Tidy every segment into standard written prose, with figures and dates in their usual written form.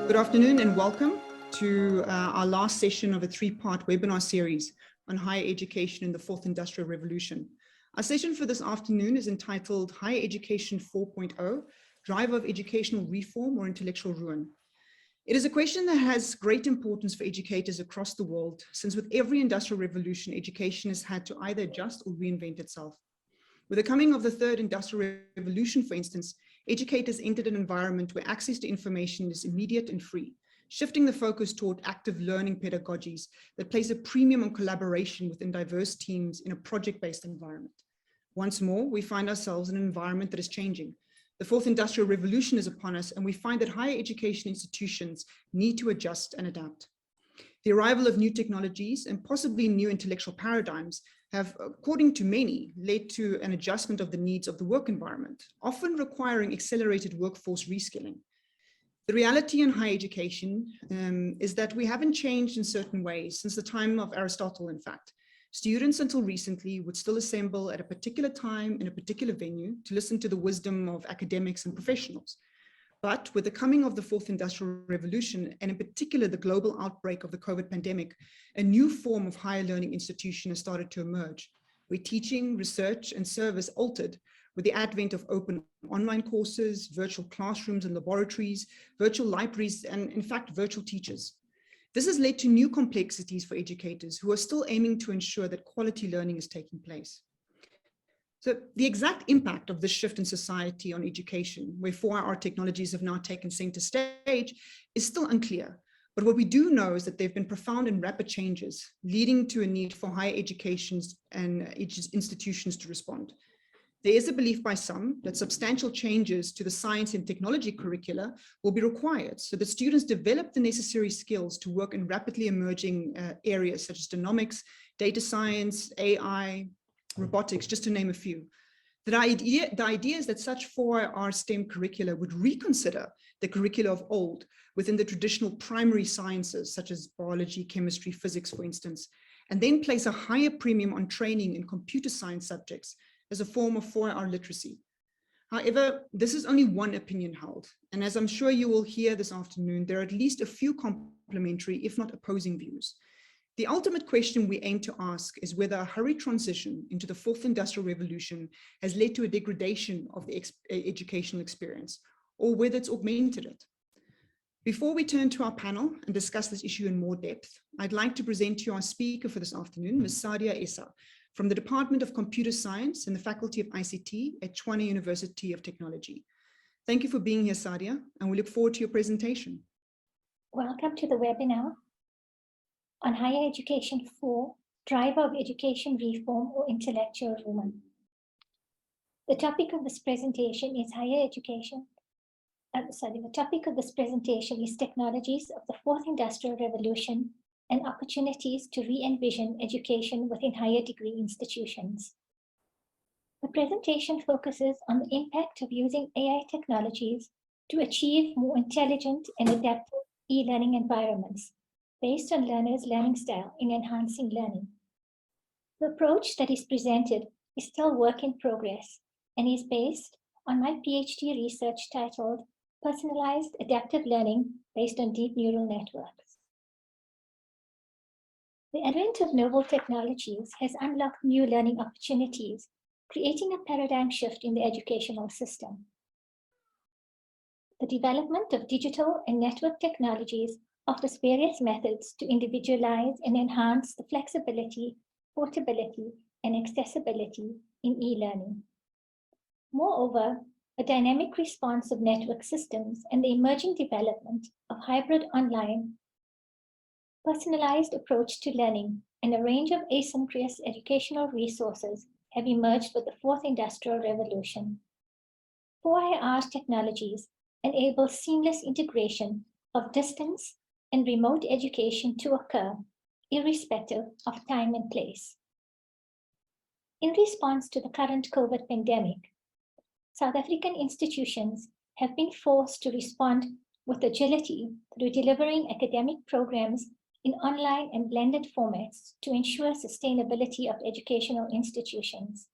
Good afternoon and welcome to our last session of a three-part webinar series on higher education in the fourth industrial revolution. Our session for this afternoon is entitled Higher Education 4.0, Driver of Educational Reform or Intellectual Ruin. It is a question that has great importance for educators across the world, since with every industrial revolution, education has had to either adjust or reinvent itself. With the coming of the third industrial revolution, for instance, educators entered an environment where access to information is immediate and free, shifting the focus toward active learning pedagogies that place a premium on collaboration within diverse teams in a project-based environment. Once more, we find ourselves in an environment that is changing. The fourth industrial revolution is upon us, and we find that higher education institutions need to adjust and adapt. The arrival of new technologies and possibly new intellectual paradigms have, according to many, led to an adjustment of the needs of the work environment, often requiring accelerated workforce reskilling. The reality in higher education is that we haven't changed in certain ways since the time of Aristotle, in fact. Students until recently would still assemble at a particular time in a particular venue to listen to the wisdom of academics and professionals. But with the coming of the fourth industrial revolution, and in particular the global outbreak of the COVID pandemic, a new form of higher learning institution has started to emerge, where teaching, research, and service altered with the advent of open online courses, virtual classrooms and laboratories, virtual libraries, and in fact, virtual teachers. This has led to new complexities for educators who are still aiming to ensure that quality learning is taking place. So the exact impact of this shift in society on education, where 4IR technologies have now taken center stage, is still unclear. But what we do know is that there have been profound and rapid changes, leading to a need for higher educations and institutions to respond. There is a belief by some that substantial changes to the science and technology curricula will be required so that students develop the necessary skills to work in rapidly emerging areas such as genomics, data science, AI, robotics, just to name a few. The idea is that such 4IR STEM curricula would reconsider the curricula of old within the traditional primary sciences, such as biology, chemistry, physics, for instance, and then place a higher premium on training in computer science subjects as a form of 4IR literacy. However, this is only one opinion held, and as I'm sure you will hear this afternoon, there are at least a few complementary, if not opposing views. The ultimate question we aim to ask is whether a hurried transition into the fourth industrial revolution has led to a degradation of the educational experience, or whether it's augmented it. Before we turn to our panel and discuss this issue in more depth, I'd like to present to you our speaker for this afternoon, Ms. Saadia Essa, from the Department of Computer Science and the Faculty of ICT at Tshwane University of Technology. Thank you for being here, Saadia, and we look forward to your presentation. Welcome to the webinar on Higher Education 4, Driver of Education Reform or Intellectual Ruin. The topic of this presentation is technologies of the fourth industrial revolution and opportunities to re-envision education within higher degree institutions. The presentation focuses on the impact of using AI technologies to achieve more intelligent and adaptive e-learning environments based on learners' learning style in enhancing learning. The approach that is presented is still work in progress and is based on my PhD research titled Personalized Adaptive Learning Based on Deep Neural Networks. The advent of novel technologies has unlocked new learning opportunities, creating a paradigm shift in the educational system. The development of digital and network technologies offers various methods to individualize and enhance the flexibility, portability, and accessibility in e-learning. Moreover, a dynamic response of network systems and the emerging development of hybrid online, personalized approach to learning and a range of asynchronous educational resources have emerged with the fourth industrial revolution. 4IR technologies enable seamless integration of distance and remote education to occur, irrespective of time and place. In response to the current COVID pandemic, South African institutions have been forced to respond with agility through delivering academic programs in online and blended formats to ensure sustainability of educational institutions.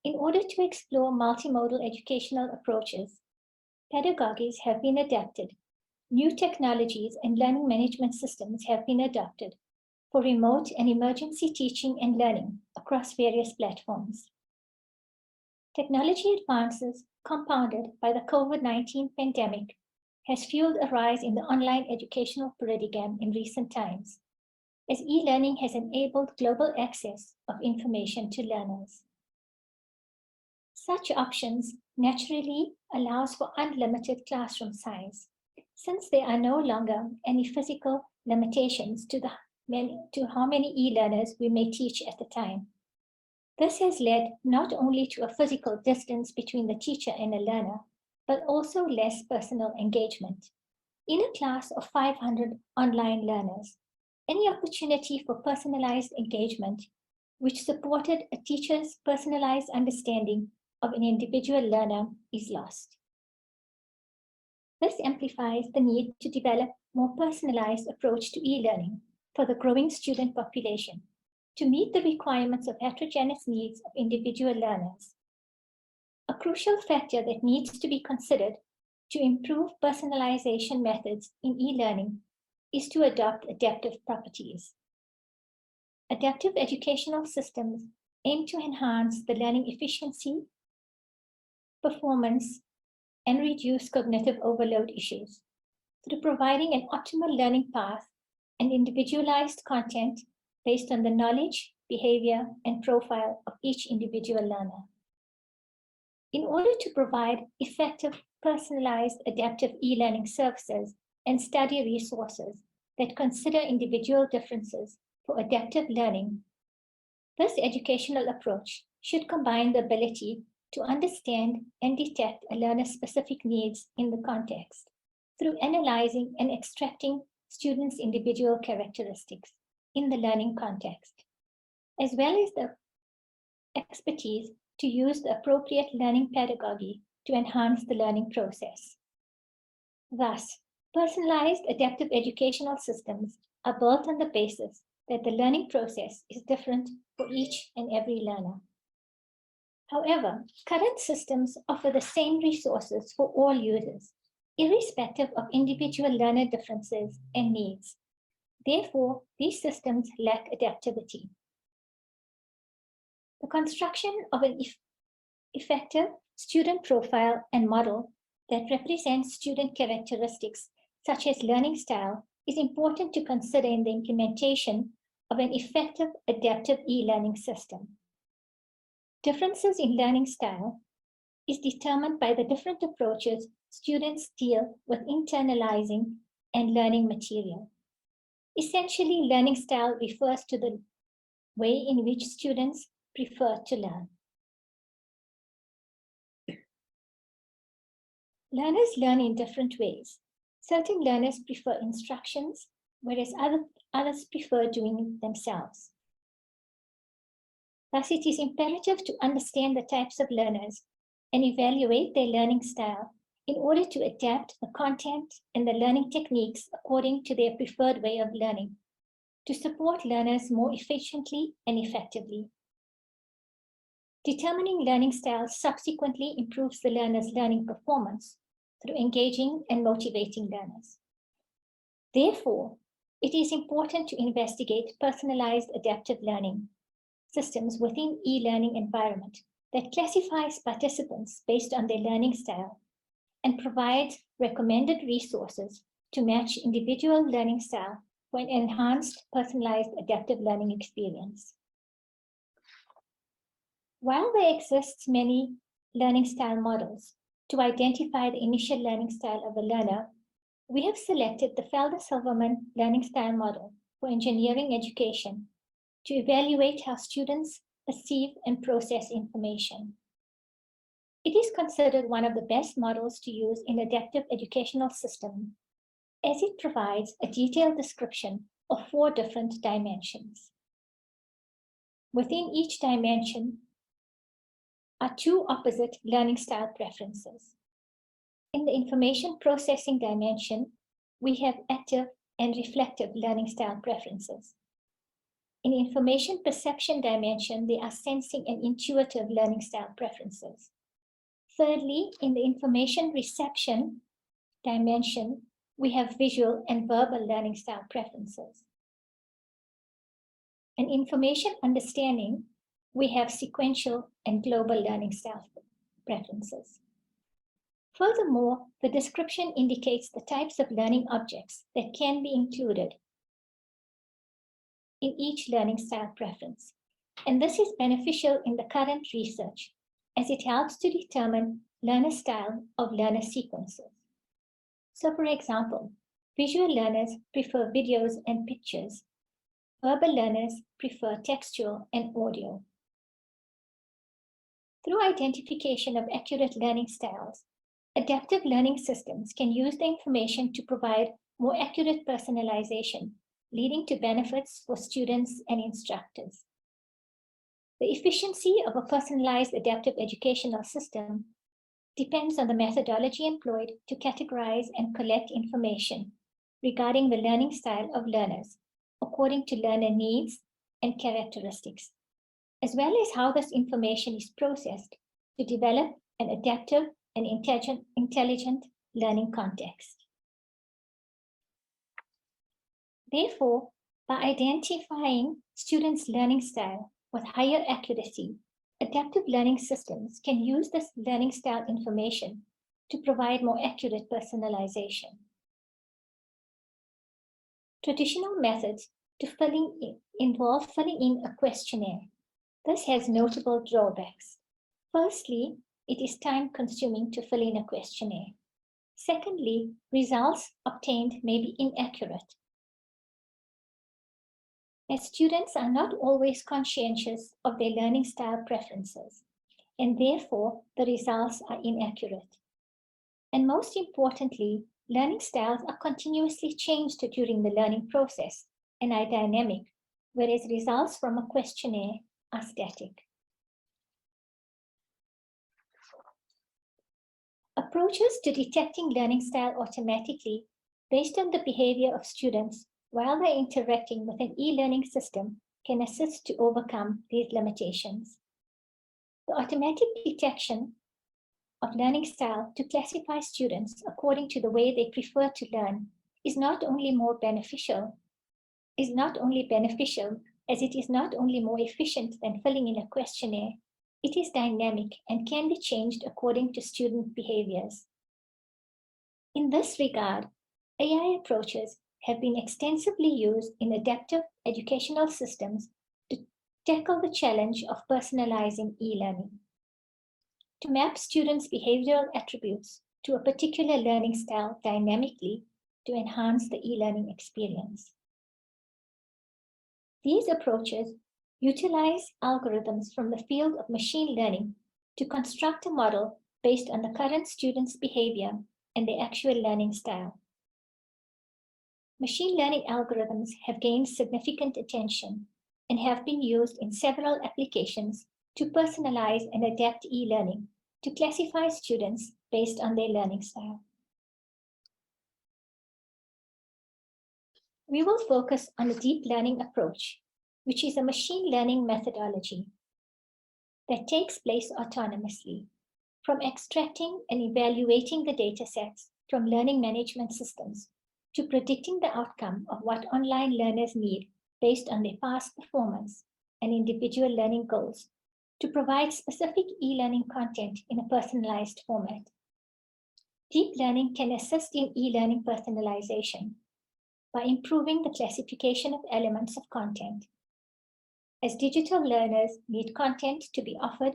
In order to explore multimodal educational approaches, pedagogies have been adapted new technologies and learning management systems have been adopted for remote and emergency teaching and learning across various platforms. Technology advances, compounded by the COVID-19 pandemic, has fueled a rise in the online educational paradigm in recent times, as e-learning has enabled global access of information to learners. Such options naturally allows for unlimited classroom size, since there are no longer any physical limitations to how many e-learners we may teach at a time. This has led not only to a physical distance between the teacher and a learner, but also less personal engagement. In a class of 500 online learners, any opportunity for personalized engagement, which supported a teacher's personalized understanding of an individual learner, is lost. This amplifies the need to develop more personalized approach to e-learning for the growing student population to meet the requirements of heterogeneous needs of individual learners. A crucial factor that needs to be considered to improve personalization methods in e-learning is to adopt adaptive properties. Adaptive educational systems aim to enhance the learning efficiency, performance, and reduce cognitive overload issues through providing an optimal learning path and individualized content based on the knowledge, behavior, and profile of each individual learner. In order to provide effective, personalized, adaptive e-learning services and study resources that consider individual differences for adaptive learning, this educational approach should combine the ability to understand and detect a learner's specific needs in the context through analyzing and extracting students' individual characteristics in the learning context, as well as the expertise to use the appropriate learning pedagogy to enhance the learning process. Thus, personalized adaptive educational systems are built on the basis that the learning process is different for each and every learner. However, current systems offer the same resources for all users, irrespective of individual learner differences and needs. Therefore, these systems lack adaptability. The construction of an effective student profile and model that represents student characteristics such as learning style is important to consider in the implementation of an effective adaptive e-learning system. Differences in learning style is determined by the different approaches students deal with internalizing and learning material. Essentially, learning style refers to the way in which students prefer to learn. Learners learn in different ways. Certain learners prefer instructions, whereas others prefer doing it themselves. Thus, it is imperative to understand the types of learners and evaluate their learning style in order to adapt the content and the learning techniques according to their preferred way of learning to support learners more efficiently and effectively. Determining learning styles subsequently improves the learner's learning performance through engaging and motivating learners. Therefore, it is important to investigate personalized adaptive learning systems within e-learning environment that classifies participants based on their learning style and provides recommended resources to match individual learning style for an enhanced personalized adaptive learning experience. While there exists many learning style models to identify the initial learning style of a learner, we have selected the Felder-Silverman learning style model for engineering education to evaluate how students perceive and process information. It is considered one of the best models to use in adaptive educational systems, as it provides a detailed description of 4 different dimensions. Within each dimension are 2 opposite learning style preferences. In the information processing dimension, we have active and reflective learning style preferences. In information perception dimension, there are sensing and intuitive learning style preferences. Thirdly, in the information reception dimension, we have visual and verbal learning style preferences. In information understanding, we have sequential and global learning style preferences. Furthermore, the description indicates the types of learning objects that can be included in each learning style preference. And this is beneficial in the current research as it helps to determine learner style of learner sequences. So for example, visual learners prefer videos and pictures. Verbal learners prefer textual and audio. Through identification of accurate learning styles, adaptive learning systems can use the information to provide more accurate personalization, leading to benefits for students and instructors. The efficiency of a personalized adaptive educational system depends on the methodology employed to categorize and collect information regarding the learning style of learners according to learner needs and characteristics, as well as how this information is processed to develop an adaptive and intelligent learning context. Therefore, by identifying students' learning style with higher accuracy, adaptive learning systems can use this learning style information to provide more accurate personalization. Traditional methods to involve filling in a questionnaire. This has notable drawbacks. Firstly, it is time-consuming to fill in a questionnaire. Secondly, results obtained may be inaccurate, as students are not always conscientious of their learning style preferences, and therefore the results are inaccurate. And most importantly, learning styles are continuously changed during the learning process and are dynamic, whereas results from a questionnaire are static. Approaches to detecting learning style automatically based on the behavior of students while they're interacting with an e-learning system can assist to overcome these limitations. The automatic detection of learning style to classify students according to the way they prefer to learn is not only beneficial as it is not only more efficient than filling in a questionnaire, it is dynamic and can be changed according to student behaviors. In this regard, AI approaches have been extensively used in adaptive educational systems to tackle the challenge of personalizing e-learning. To map students' behavioral attributes to a particular learning style dynamically to enhance the e-learning experience. These approaches utilize algorithms from the field of machine learning to construct a model based on the current student's behavior and their actual learning style. Machine learning algorithms have gained significant attention and have been used in several applications to personalize and adapt e-learning to classify students based on their learning style. We will focus on the deep learning approach, which is a machine learning methodology that takes place autonomously from extracting and evaluating the data sets from learning management systems to predicting the outcome of what online learners need based on their past performance and individual learning goals to provide specific e-learning content in a personalized format. Deep learning can assist in e-learning personalization by improving the classification of elements of content, as digital learners need content to be offered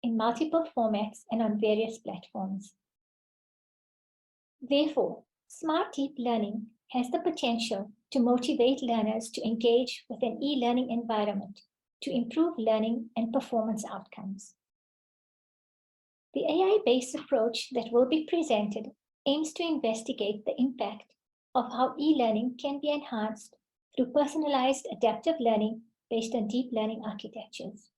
in multiple formats and on various platforms. Therefore, smart deep learning has the potential to motivate learners to engage with an e-learning environment to improve learning and performance outcomes. The AI-based approach that will be presented aims to investigate the impact of how e-learning can be enhanced through personalized adaptive learning based on deep learning architectures.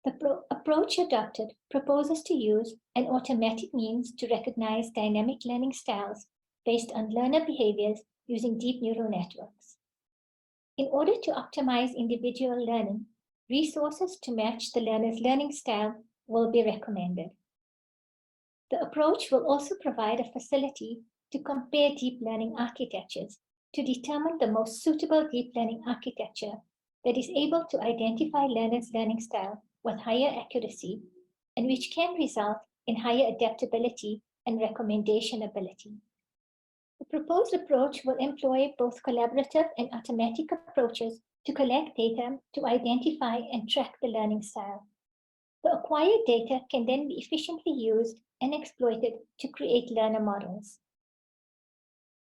The approach adopted proposes to use an automatic means to recognize dynamic learning styles based on learner behaviors using deep neural networks. In order to optimize individual learning, resources to match the learner's learning style will be recommended. The approach will also provide a facility to compare deep learning architectures to determine the most suitable deep learning architecture that is able to identify learners' learning style with higher accuracy and which can result in higher adaptability and recommendation ability. The proposed approach will employ both collaborative and automatic approaches to collect data to identify and track the learning style. The acquired data can then be efficiently used and exploited to create learner models.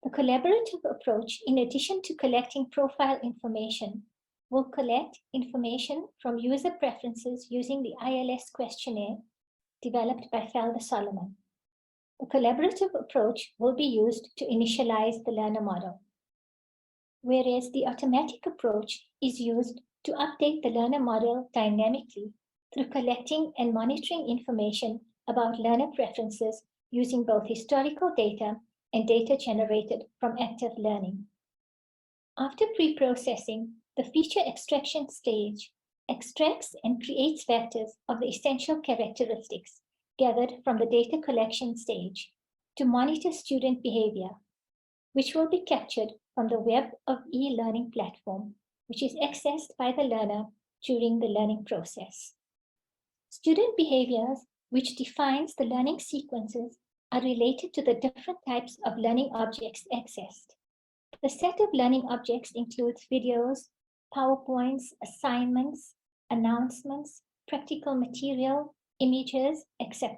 The collaborative approach, in addition to collecting profile information, will collect information from user preferences using the ILS questionnaire developed by Felder Silverman. The collaborative approach will be used to initialize the learner model, whereas the automatic approach is used to update the learner model dynamically through collecting and monitoring information about learner preferences using both historical data and data generated from active learning. After pre-processing, the feature extraction stage extracts and creates vectors of the essential characteristics gathered from the data collection stage to monitor student behavior, which will be captured from the Web of e-learning platform, which is accessed by the learner during the learning process. Student behaviors, which defines the learning sequences, are related to the different types of learning objects accessed. The set of learning objects includes videos, PowerPoints, assignments, announcements, practical material, images, etc.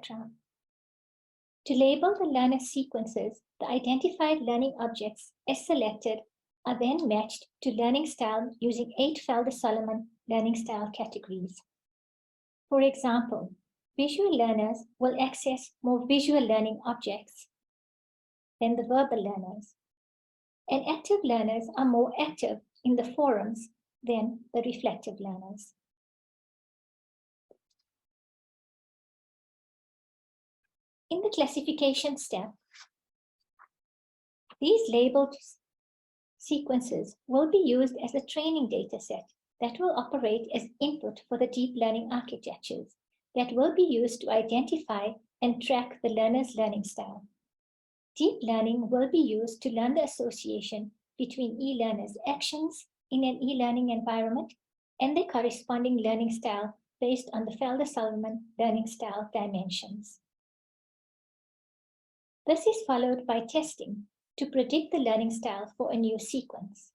To label the learner sequences, the identified learning objects as selected are then matched to learning style using 8 Felder Silverman learning style categories. For example, visual learners will access more visual learning objects than the verbal learners, and active learners are more active in the forums than the reflective learners. In the classification step, these labeled sequences will be used as a training data set that will operate as input for the deep learning architectures that will be used to identify and track the learner's learning style. Deep learning will be used to learn the association between e-learners' actions in an e-learning environment and their corresponding learning style based on the Felder Silverman learning style dimensions. This is followed by testing to predict the learning style for a new sequence.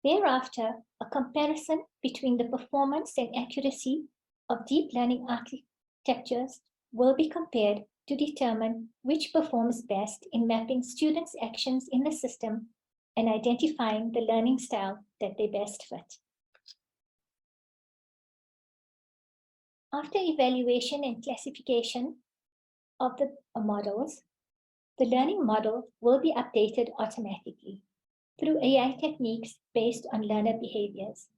Thereafter, a comparison between the performance and accuracy of deep learning architectures will be compared to determine which performs best in mapping students' actions in the system and identifying the learning style that they best fit. After evaluation and classification of the models, the learning model will be updated automatically through AI techniques based on learner behaviors.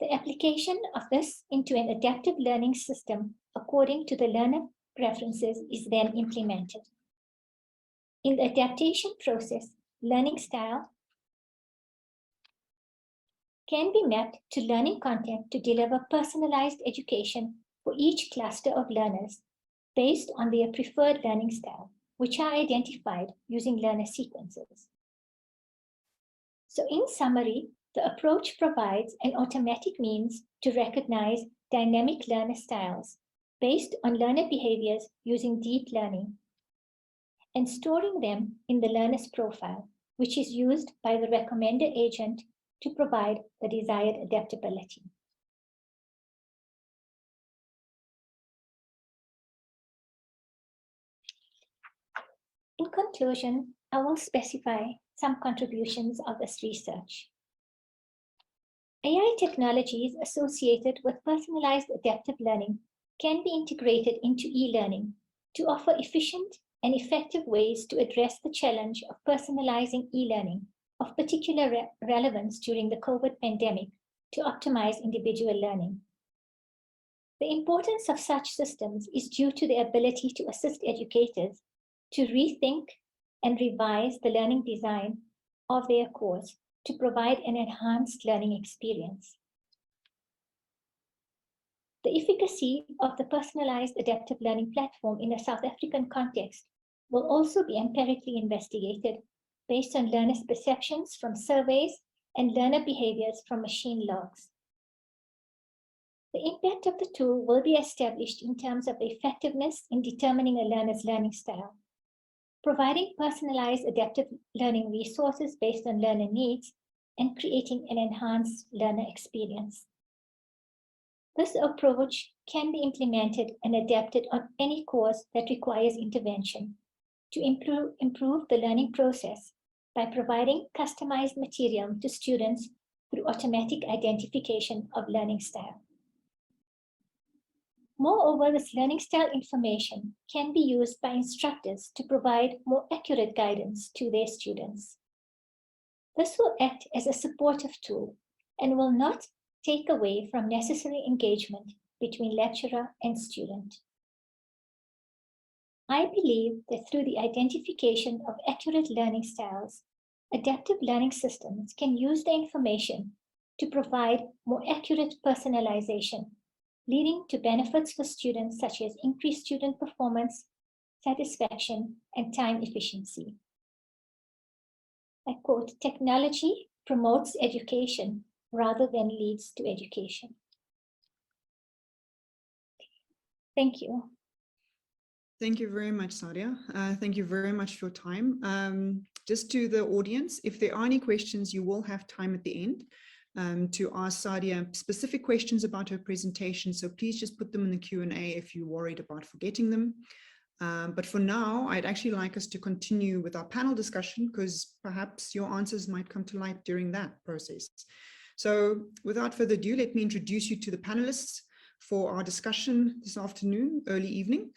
The application of this into an adaptive learning system according to the learner preferences is then implemented. In the adaptation process, learning style can be mapped to learning content to deliver personalized education for each cluster of learners based on their preferred learning style, which are identified using learner sequences. So in summary, the approach provides an automatic means to recognize dynamic learner styles based on learner behaviors using deep learning and storing them in the learner's profile, which is used by the recommender agent to provide the desired adaptability. In conclusion, I will specify some contributions of this research. AI technologies associated with personalized adaptive learning can be integrated into e-learning to offer efficient and effective ways to address the challenge of personalizing e-learning of particular relevance during the COVID pandemic to optimize individual learning. The importance of such systems is due to the ability to assist educators to rethink and revise the learning design of their course to provide an enhanced learning experience. The efficacy of the personalized adaptive learning platform in a South African context will also be empirically investigated based on learners' perceptions from surveys and learner behaviors from machine logs. The impact of the tool will be established in terms of effectiveness in determining a learner's learning style. Providing personalized adaptive learning resources based on learner needs and creating an enhanced learner experience. This approach can be implemented and adapted on any course that requires intervention to improve the learning process by providing customized material to students through automatic identification of learning style. Moreover, this learning style information can be used by instructors to provide more accurate guidance to their students. This will act as a supportive tool and will not take away from necessary engagement between lecturer and student. I believe that through the identification of accurate learning styles, adaptive learning systems can use the information to provide more accurate personalization, leading to benefits for students such as increased student performance, satisfaction, and time efficiency. I quote, "Technology promotes education rather than leads to education." Thank you. Thank you very much, Saadia. Thank you very much for your time. Just to the audience, if there are any questions, you will have time at the end to ask Saadia specific questions about her presentation. So please just put them in the Q&A if you're worried about forgetting them. But for now, I'd actually like us to continue with our panel discussion because perhaps your answers might come to light during that process. So without further ado, let me introduce you to the panelists for our discussion this afternoon, early evening.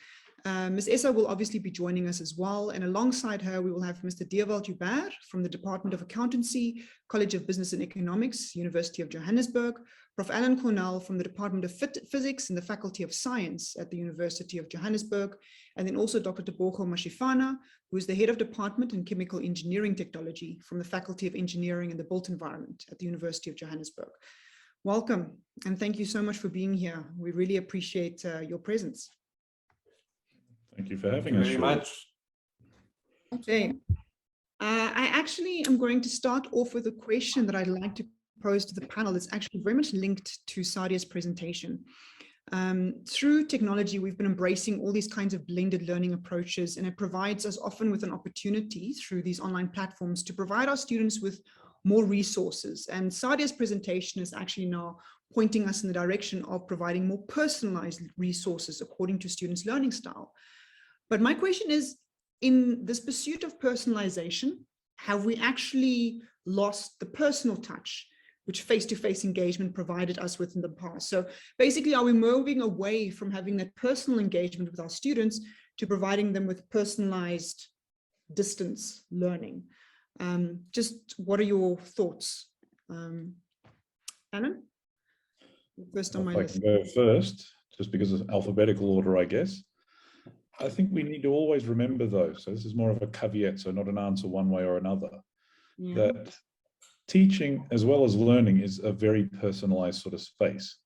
Ms. Essa will obviously be joining us as well, and alongside her we will have Mr. Dewald Joubert from the Department of Accountancy, College of Business and Economics, University of Johannesburg, Prof. Alan Cornell from the Department of Physics in the Faculty of Science at the University of Johannesburg, and then also Dr. Tebogo Mashifana, who is the Head of Department in Chemical Engineering Technology from the Faculty of Engineering and the Built Environment at the University of Johannesburg. Welcome, and thank you so much for being here. We really appreciate your presence. Thank you for having us. Very much. Okay. I actually am going to start off with a question that I'd like to pose to the panel. It's actually very much linked to Saadia's presentation. Through technology, we've been embracing all these kinds of blended learning approaches, and it provides us often with an opportunity through these online platforms to provide our students with more resources. And Saadia's presentation is actually now pointing us in the direction of providing more personalized resources according to students' learning style. But my question is, in this pursuit of personalization, have we actually lost the personal touch which face-to-face engagement provided us with in the past? So basically, are we moving away from having that personal engagement with our students to providing them with personalized distance learning? Just what are your thoughts? Alan? First on my list. I can go first, just because of alphabetical order, I guess. I think we need to always remember those. So this is more of a caveat, so not an answer one way or another. Yeah. That teaching as well as learning is a very personalized sort of space.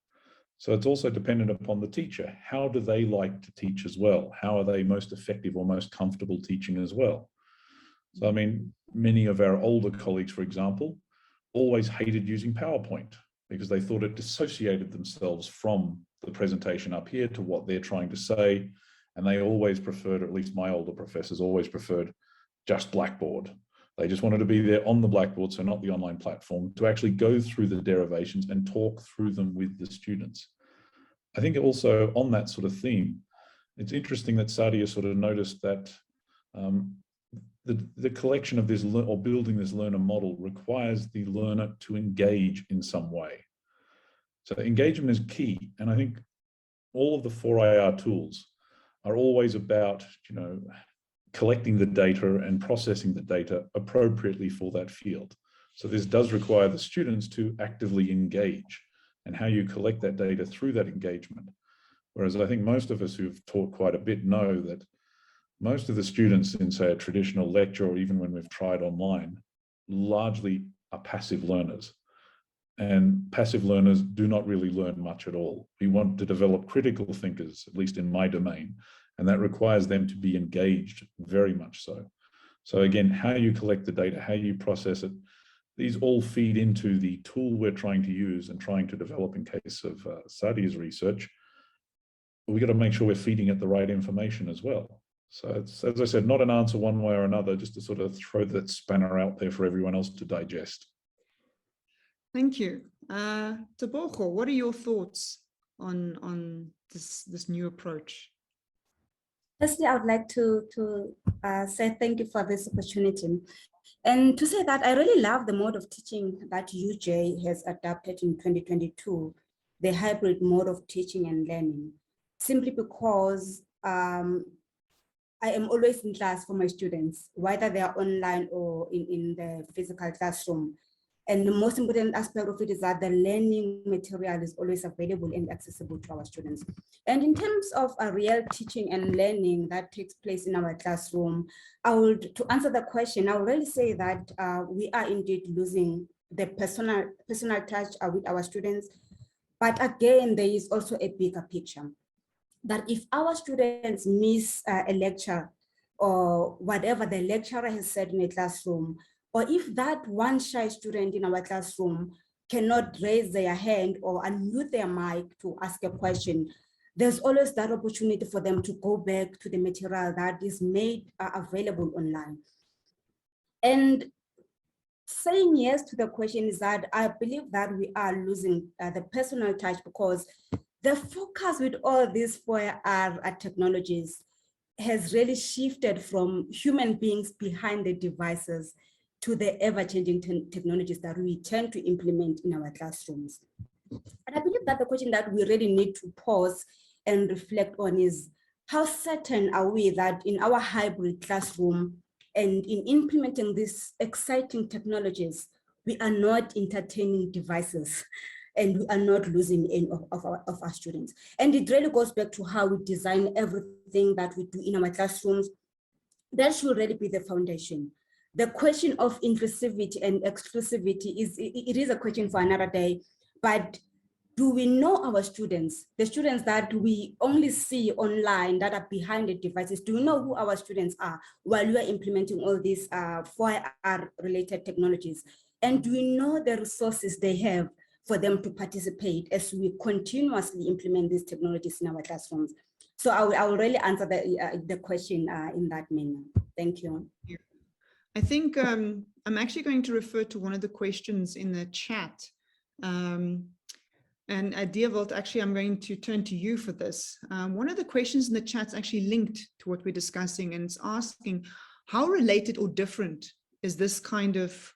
So it's also dependent upon the teacher. How do they like to teach as well? How are they most effective or most comfortable teaching as well? So, I mean, many of our older colleagues, for example, always hated using PowerPoint because they thought it dissociated themselves from the presentation up here to what they're trying to say. And they always preferred, or at least my older professors always preferred, just Blackboard. They just wanted to be there on the Blackboard, so not the online platform, to actually go through the derivations and talk through them with the students. I think also on that sort of theme, it's interesting that Saadia sort of noticed that the collection of this, or building this learner model, requires the learner to engage in some way. So engagement is key. And I think all of the 4IR tools are always about, you know, collecting the data and processing the data appropriately for that field. So this does require the students to actively engage, and how you collect that data through that engagement. Whereas I think most of us who've taught quite a bit know that most of the students in, say, a traditional lecture, or even when we've tried online, largely are passive learners. and passive learners do not really learn much at all. We want to develop critical thinkers, at least in my domain, and that requires them to be engaged very much so. So again, how you collect the data, how you process it, these all feed into the tool we're trying to use and trying to develop in case of Saadia's research. We've got to make sure we're feeding it the right information as well. So it's, as I said, not an answer one way or another, just to sort of throw that spanner out there for everyone else to digest. Thank you. Tebogo, what are your thoughts on this new approach? Firstly, I would like to say thank you for this opportunity. And to say that I really love the mode of teaching that UJ has adopted in 2022, the hybrid mode of teaching and learning, simply because I am always in class for my students, whether they are online or in the physical classroom. And the most important aspect of it is that the learning material is always available and accessible to our students. And in terms of a real teaching and learning that takes place in our classroom, to answer the question, I would really say that we are indeed losing the personal touch with our students. But again, there is also a bigger picture that if our students miss a lecture or whatever the lecturer has said in a classroom, or if that one shy student in our classroom cannot raise their hand or unmute their mic to ask a question, there's always that opportunity for them to go back to the material that is made available online. And saying yes to the question is that I believe that we are losing the personal touch, because the focus with all these 4R technologies has really shifted from human beings behind the devices to the ever-changing technologies that we tend to implement in our classrooms. And I believe that the question that we really need to pause and reflect on is, how certain are we that in our hybrid classroom and in implementing these exciting technologies, we are not entertaining devices and we are not losing any of our students? And it really goes back to how we design everything that we do in our classrooms. That should really be the foundation. The question of inclusivity and exclusivity is a question for another day, but do we know our students, the students that we only see online that are behind the devices? Do we know who our students are while we are implementing all these 4R related technologies? And do we know the resources they have for them to participate as we continuously implement these technologies in our classrooms? So I will really answer the question in that manner. Thank you. I think I'm actually going to refer to one of the questions in the chat. And Deerwold, actually, I'm going to turn to you for this. One of the questions in the chat's actually linked to what we're discussing, and it's asking, how related or different is this kind of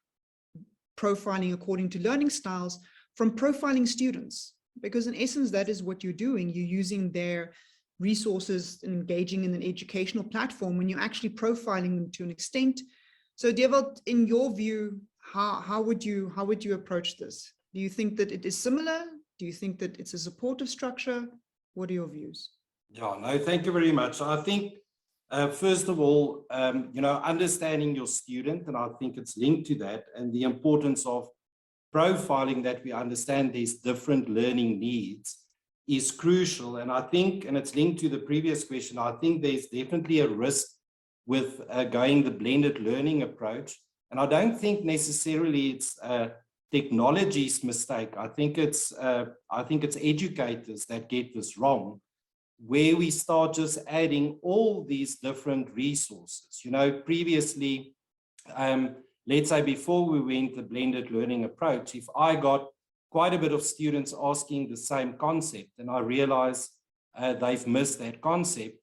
profiling according to learning styles from profiling students? Because in essence, that is what you're doing. You're using their resources and engaging in an educational platform when you're actually profiling them to an extent. So Deerwold, in your view, how would you approach this? Do you think that it is similar? Do you think that it's a supportive structure? What are your views? Yeah, no, thank you very much. I think, first of all, understanding your student, and I think it's linked to that, and the importance of profiling, that we understand these different learning needs, is crucial. And I think, and it's linked to the previous question, I think there's definitely a risk with going the blended learning approach. And I don't think necessarily it's technology's mistake. I think it's educators that get this wrong, where we start just adding all these different resources. Previously, let's say before we went the blended learning approach, if I got quite a bit of students asking the same concept and I realize they've missed that concept,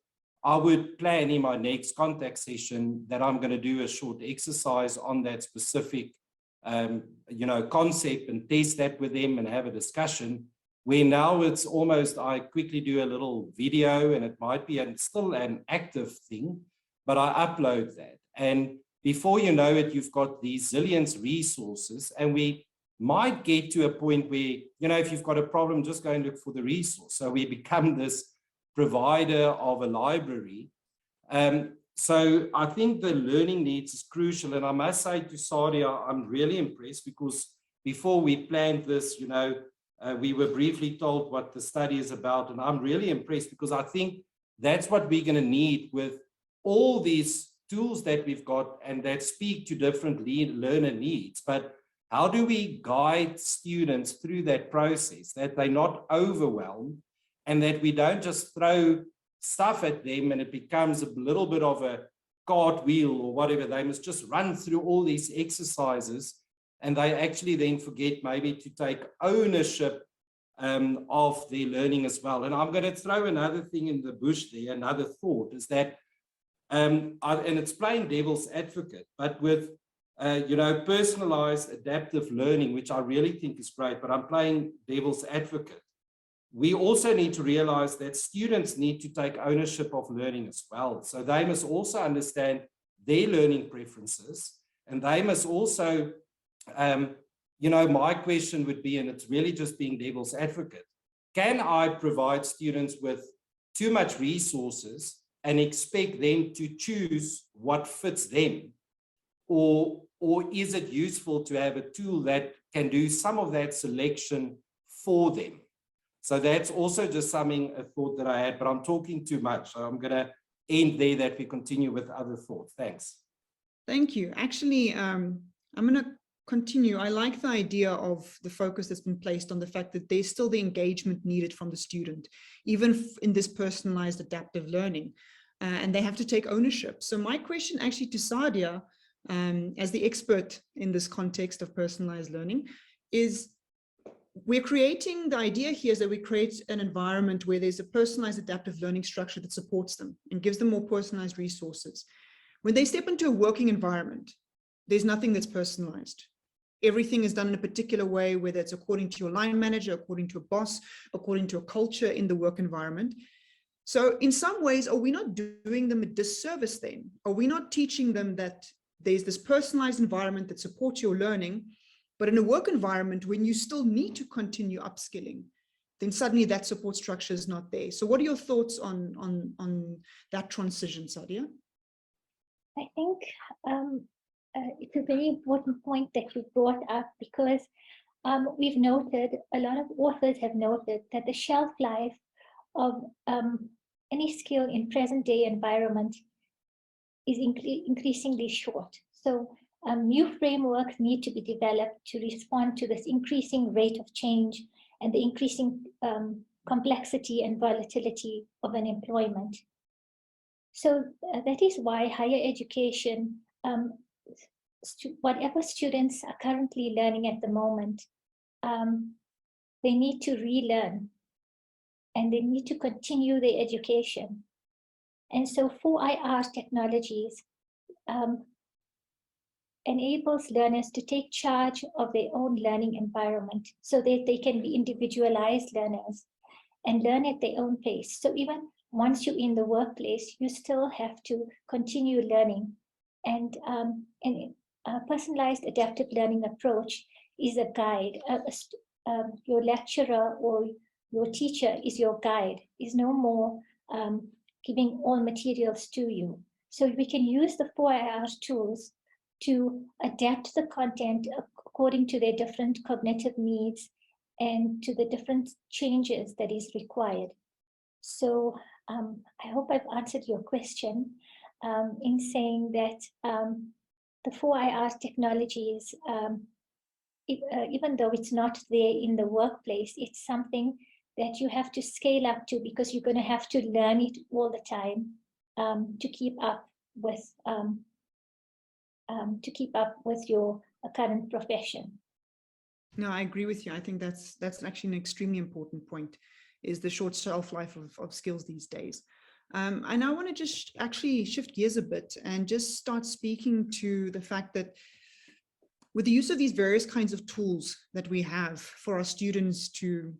I would plan in my next contact session that I'm going to do a short exercise on that specific concept and test that with them and have a discussion, where now it's almost, I quickly do a little video, and it might be still an active thing, but I upload that. And before you know it, you've got these zillions resources, and we might get to a point where, if you've got a problem, just go and look for the resource. So we become this provider of a library. So I think the learning needs is crucial. And I must say to Saadia, I'm really impressed, because before we planned this, we were briefly told what the study is about, and I'm really impressed because I think that's what we're going to need with all these tools that we've got and that speak to different learner needs. But how do we guide students through that process, that they're not overwhelmed and that we don't just throw stuff at them and it becomes a little bit of a cartwheel or whatever. They must just run through all these exercises and they actually then forget maybe to take ownership of their learning as well. And I'm going to throw another thing in the bush there, another thought is that, and it's playing devil's advocate, but with personalized adaptive learning, which I really think is great, but I'm playing devil's advocate. We also need to realize that students need to take ownership of learning as well. So they must also understand their learning preferences, and they must also, my question would be, and it's really just being devil's advocate, can I provide students with too much resources and expect them to choose what fits them? Or is it useful to have a tool that can do some of that selection for them? So that's also just a thought that I had, but I'm talking too much. So I'm going to end there, that we continue with other thoughts. Thanks. Thank you. Actually, I'm going to continue. I like the idea of the focus that's been placed on the fact that there's still the engagement needed from the student, even in this personalized adaptive learning, and they have to take ownership. So my question actually to Saadia, as the expert in this context of personalized learning, is we're creating, the idea here is that we create an environment where there's a personalized adaptive learning structure that supports them and gives them more personalized resources. When they step into a working environment, there's nothing that's personalized. Everything is done in a particular way, whether it's according to your line manager, according to a boss, according to a culture in the work environment. So in some ways, are we not doing them a disservice then? Are we not teaching them that there's this personalized environment that supports your learning, but in a work environment, when you still need to continue upskilling, then suddenly that support structure is not there. So what are your thoughts on that transition, Saadia? I think it's a very important point that you brought up, because we've noted, a lot of authors have noted, that the shelf life of any skill in present day environment is increasingly short. So new frameworks need to be developed to respond to this increasing rate of change and the increasing complexity and volatility of an employment. So that is why higher education, whatever students are currently learning at the moment, they need to relearn and they need to continue their education. And so 4IR technologies enables learners to take charge of their own learning environment so that they can be individualized learners and learn at their own pace. So even once you're in the workplace, you still have to continue learning. And a personalized adaptive learning approach is a guide. Your lecturer or your teacher is your guide, is no more giving all materials to you. So we can use the 4IR tools to adapt the content according to their different cognitive needs and to the different changes that is required. So I hope I've answered your question in saying that the 4IR technologies, even though it's not there in the workplace, it's something that you have to scale up to, because you're going to have to learn it all the time to keep up with your current profession. No, I agree with you. I think that's actually an extremely important point, is the short shelf life of skills these days. And I want to just actually shift gears a bit and just start speaking to the fact that with the use of these various kinds of tools that we have for our students to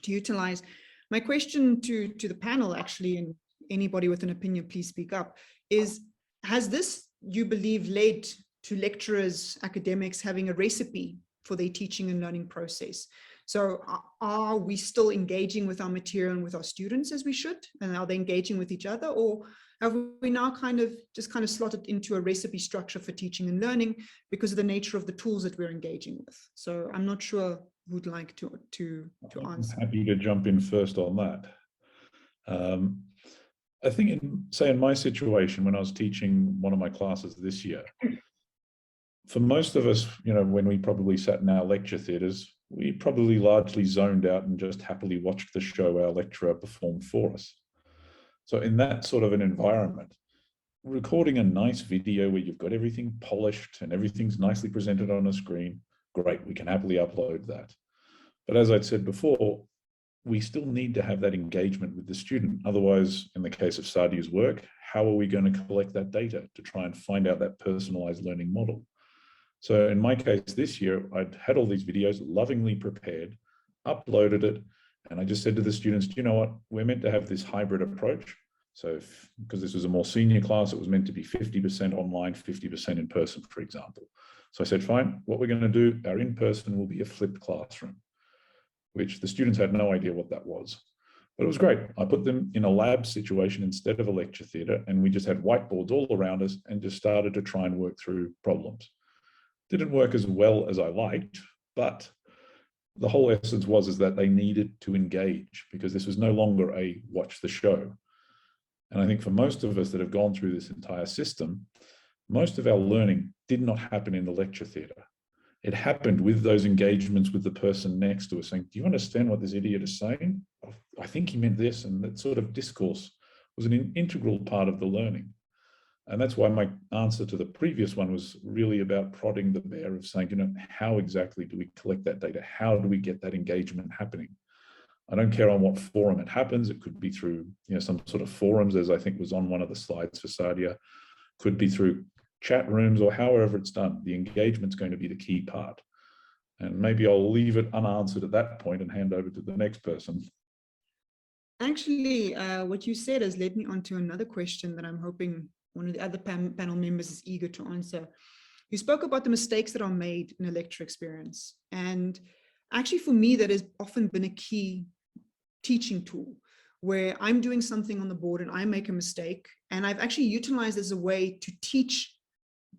utilize, my question to the panel, actually, and anybody with an opinion, please speak up, is, has this, you believe, led to lecturers, academics having a recipe for their teaching and learning process? So are we still engaging with our material and with our students as we should? And are they engaging with each other? Or have we now kind of slotted into a recipe structure for teaching and learning because of the nature of the tools that we're engaging with? So I'm not sure who'd like to answer. I'm happy to jump in first on that. I think in my situation, when I was teaching one of my classes this year, for most of us, when we probably sat in our lecture theatres, we probably largely zoned out and just happily watched the show our lecturer performed for us. So in that sort of an environment, recording a nice video where you've got everything polished and everything's nicely presented on a screen, great, we can happily upload that. But as I'd said before, we still need to have that engagement with the student. Otherwise, in the case of Saadia's work, how are we going to collect that data to try and find out that personalized learning model? So in my case this year, I'd had all these videos lovingly prepared, uploaded it, and I just said to the students, do you know what? We're meant to have this hybrid approach. So because this was a more senior class, it was meant to be 50% online, 50% in person, for example. So I said, fine, what we're going to do, our in-person will be a flipped classroom, which the students had no idea what that was. But it was great. I put them in a lab situation instead of a lecture theatre, and we just had whiteboards all around us and just started to try and work through problems. Didn't work as well as I liked, but the whole essence was that they needed to engage because this was no longer a watch the show. And I think for most of us that have gone through this entire system, most of our learning did not happen in the lecture theatre. It happened with those engagements with the person next to us saying, do you understand what this idiot is saying? I think he meant this. And that sort of discourse was an integral part of the learning. And that's why my answer to the previous one was really about prodding the bear of saying, how exactly do we collect that data? How do we get that engagement happening? I don't care on what forum it happens. It could be through some sort of forums, as I think was on one of the slides for Saadia, could be through chat rooms or however it's done. The engagement's going to be the key part. And maybe I'll leave it unanswered at that point and hand over to the next person. Actually, what you said has led me on to another question that I'm hoping one of the other panel members is eager to answer. You spoke about the mistakes that are made in a lecture experience. And actually for me, that has often been a key teaching tool where I'm doing something on the board and I make a mistake. And I've actually utilized as a way to teach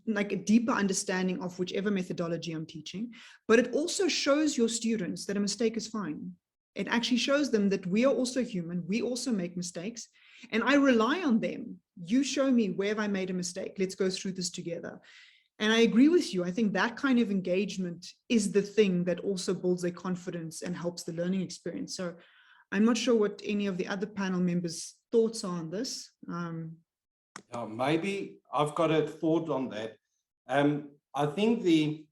like a deeper understanding of whichever methodology I'm teaching. But it also shows your students that a mistake is fine. It actually shows them that we are also human. We also make mistakes. And I rely on them. You show me where have I made a mistake. Let's go through this together. And I agree with you. I think that kind of engagement is the thing that also builds their confidence and helps the learning experience. So I'm not sure what any of the other panel members' thoughts are on this. Maybe I've got a thought on that. I think the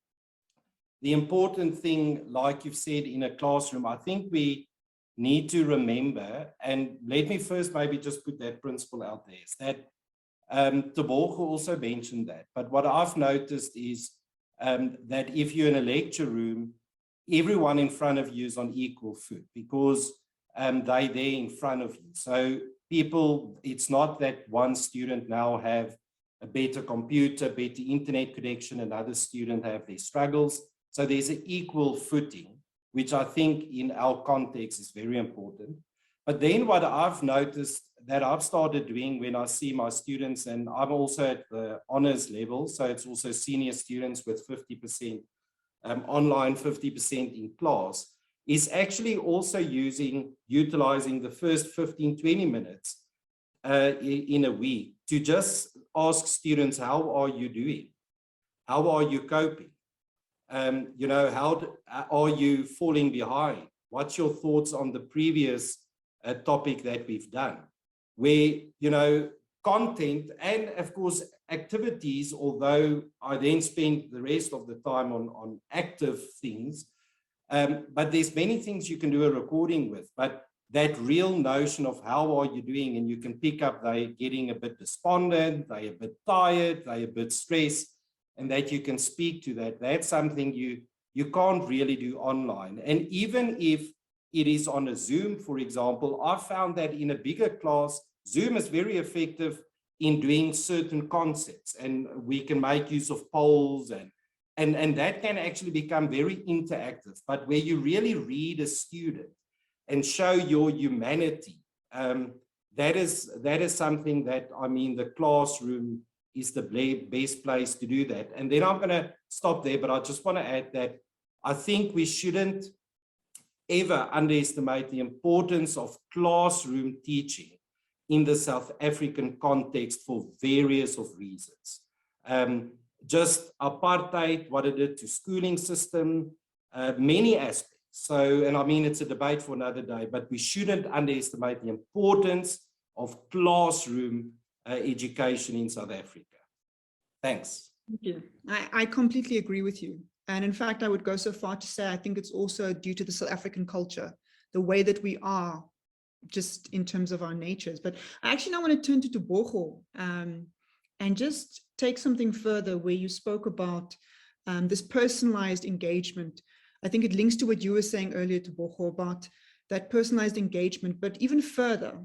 important thing, like you've said, in a classroom, I think we need to remember, and let me first maybe just put that principle out there, is that Tshwane also mentioned that. But what I've noticed is that if you're in a lecture room, everyone in front of you is on equal foot because they're there in front of you. So people, it's not that one student now have a better computer, better internet connection, another student have their struggles. So there's an equal footing, which I think in our context is very important. But then what I've noticed that I've started doing when I see my students, and I'm also at the honors level, so it's also senior students with 50% online, 50% in class, is actually also utilizing the first 15, 20 minutes in a week to just ask students, how are you doing? How are you coping? How are you falling behind? What's your thoughts on the previous topic that we've done? Where, content and of course activities, although I then spend the rest of the time on active things, but there's many things you can do a recording with, but that real notion of how are you doing, and you can pick up they're getting a bit despondent, they're a bit tired, they're a bit stressed, and that you can speak to that. That's something you can't really do online. And even if it is on a Zoom, for example, I found that in a bigger class, Zoom is very effective in doing certain concepts, and we can make use of polls and And that can actually become very interactive, but where you really read a student and show your humanity, that is something that, I mean, the classroom is the best place to do that. And then I'm going to stop there, but I just want to add that I think we shouldn't ever underestimate the importance of classroom teaching in the South African context for various of reasons. Just apartheid, what it did to schooling system, many aspects. So, and I mean, it's a debate for another day, but we shouldn't underestimate the importance of classroom education in South Africa. Thanks. Thank you. I completely agree with you. And in fact, I would go so far to say, I think it's also due to the South African culture, the way that we are just in terms of our natures. But I actually now want to turn to Tebogo and just take something further where you spoke about this personalized engagement. I think it links to what you were saying earlier, Tebogo, about that personalized engagement, but even further,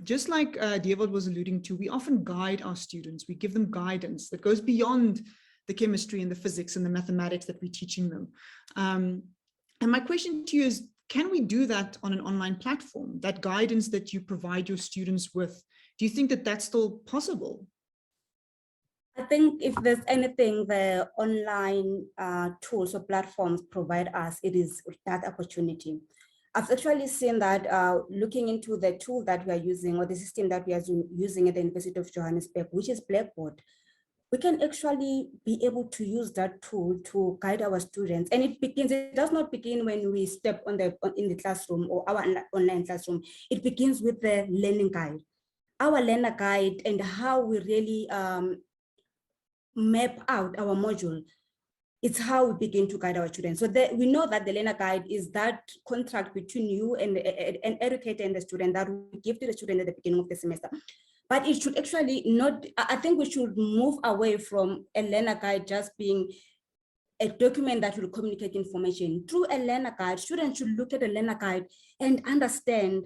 just like Dewald was alluding to, we often guide our students. We give them guidance that goes beyond the chemistry and the physics and the mathematics that we're teaching them. And my question to you is, can we do that on an online platform? That guidance that you provide your students with, do you think that that's still possible? I think if there's anything the online tools or platforms provide us, it is that opportunity. I've actually seen that looking into the tool that we are using, or the system that we are using at the University of Johannesburg, which is Blackboard, we can actually be able to use that tool to guide our students. And it does not begin when we step in the classroom or our online classroom. It begins with the learning guide, our learner guide, and how we really map out our module. It's how we begin to guide our children. So we know that the learner guide is that contract between you and an educator and the student that we give to the student at the beginning of the semester. But it should actually not, I think we should move away from a learner guide just being a document that will communicate information. Through a learner guide, students should look at a learner guide and understand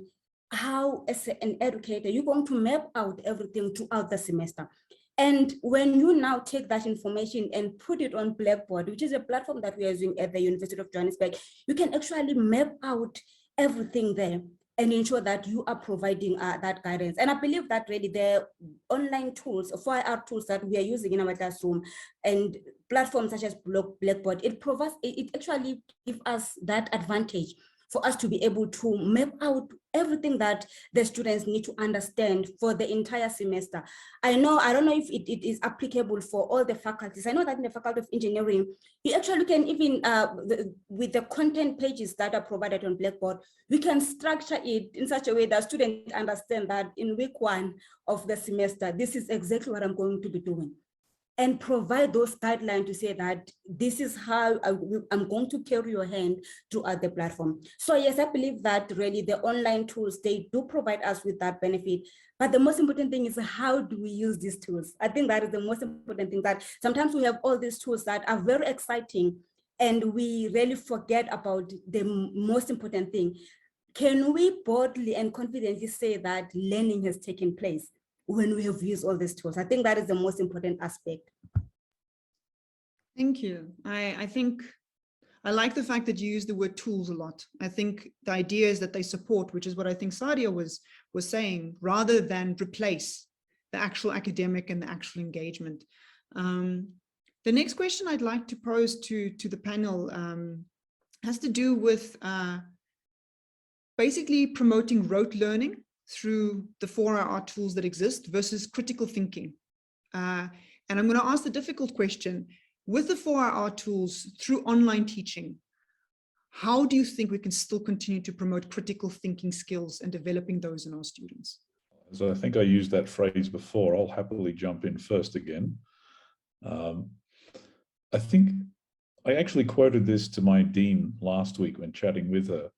how, as an educator, you're going to map out everything throughout the semester. And when you now take that information and put it on Blackboard, which is a platform that we are using at the University of Johannesburg, you can actually map out everything there and ensure that you are providing that guidance. And I believe that really the online tools, 4IR tools that we are using in our classroom and platforms such as Blackboard, it actually gives us that advantage for us to be able to map out everything that the students need to understand for the entire semester. I don't know if it is applicable for all the faculties. I know that in the Faculty of Engineering, you actually can even, with the content pages that are provided on Blackboard, we can structure it in such a way that students understand that in week 1 of the semester, this is exactly what I'm going to be doing. And provide those guidelines to say that this is how I'm going to carry your hand throughout the platform. So yes, I believe that really the online tools, they do provide us with that benefit. But the most important thing is, how do we use these tools? I think that is the most important thing, that sometimes we have all these tools that are very exciting and we really forget about the most important thing. Can we boldly and confidently say that learning has taken place when we have used all these tools? I think that is the most important aspect. Thank you. I think I like the fact that you use the word tools a lot. I think the idea is that they support, which is what I think Saadia was saying, rather than replace the actual academic and the actual engagement. The next question I'd like to pose to the panel has to do with basically promoting rote learning through the 4IR tools that exist versus critical thinking. And I'm going to ask the difficult question, with the 4IR tools through online teaching, how do you think we can still continue to promote critical thinking skills and developing those in our students? So I think I used that phrase before. I'll happily jump in first again. I think I actually quoted this to my dean last week when chatting with her.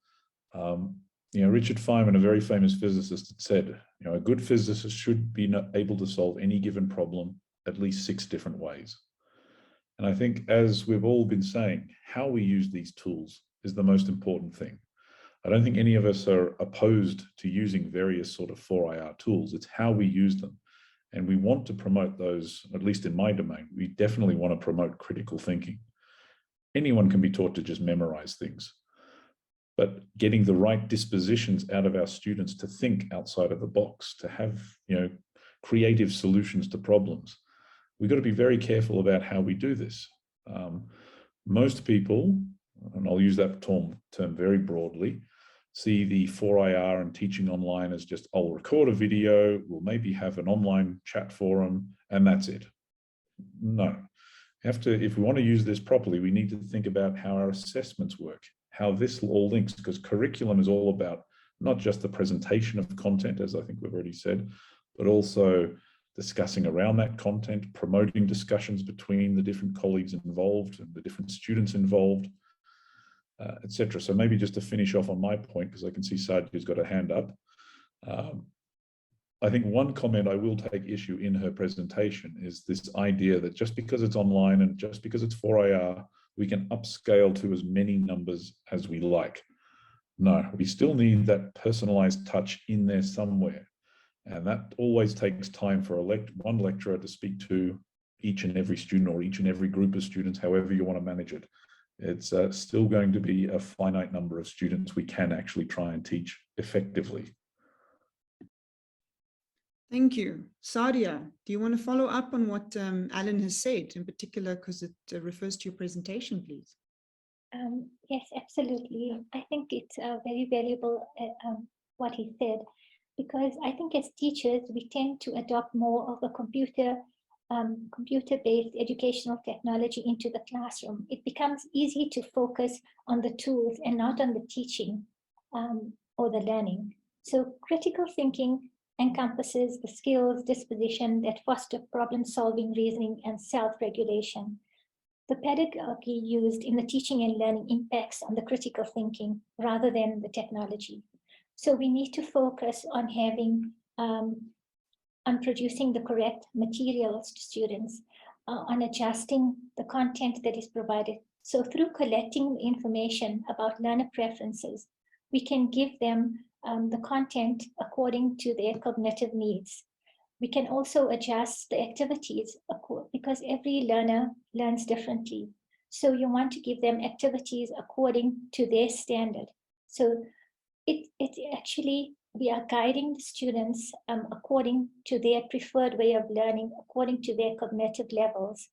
Richard Feynman, a very famous physicist, had said, a good physicist should be able to solve any given problem at least 6 different ways. And I think, as we've all been saying, how we use these tools is the most important thing. I don't think any of us are opposed to using various sort of 4IR tools. It's how we use them. And we want to promote those, at least in my domain. We definitely want to promote critical thinking. anyone can be taught to just memorize things. But getting the right dispositions out of our students to think outside of the box, to have, creative solutions to problems. We've got to be very careful about how we do this. Most people, and I'll use that term very broadly, see the 4IR and teaching online as just, I'll record a video, we'll maybe have an online chat forum, and that's it. No, if we want to use this properly, we need to think about how our assessments work, how this all links, because curriculum is all about not just the presentation of content, as I think we've already said, but also discussing around that content, promoting discussions between the different colleagues involved and the different students involved, etc. So maybe just to finish off on my point, because I can see Saadia's got a hand up. I think one comment I will take issue in her presentation is this idea that just because it's online and just because it's 4IR, we can upscale to as many numbers as we like. No, we still need that personalized touch in there somewhere. And that always takes time for one lecturer to speak to each and every student or each and every group of students, however you want to manage it. It's still going to be a finite number of students we can actually try and teach effectively. Thank you. Saadia, do you want to follow up on what Alan has said, in particular, because it refers to your presentation, please? Yes, absolutely. I think it's very valuable what he said, because I think as teachers, we tend to adopt more of a computer-based educational technology into the classroom. It becomes easy to focus on the tools and not on the teaching or the learning. So critical thinking encompasses the skills, disposition that foster problem-solving, reasoning, and self-regulation. The pedagogy used in the teaching and learning impacts on the critical thinking rather than the technology. So we need to focus on having, on producing the correct materials to students, on adjusting the content that is provided. So through collecting information about learner preferences, we can give them the content according to their cognitive needs. We can also adjust the activities because every learner learns differently. So you want to give them activities according to their standard. So it actually, we are guiding the students according to their preferred way of learning, according to their cognitive levels.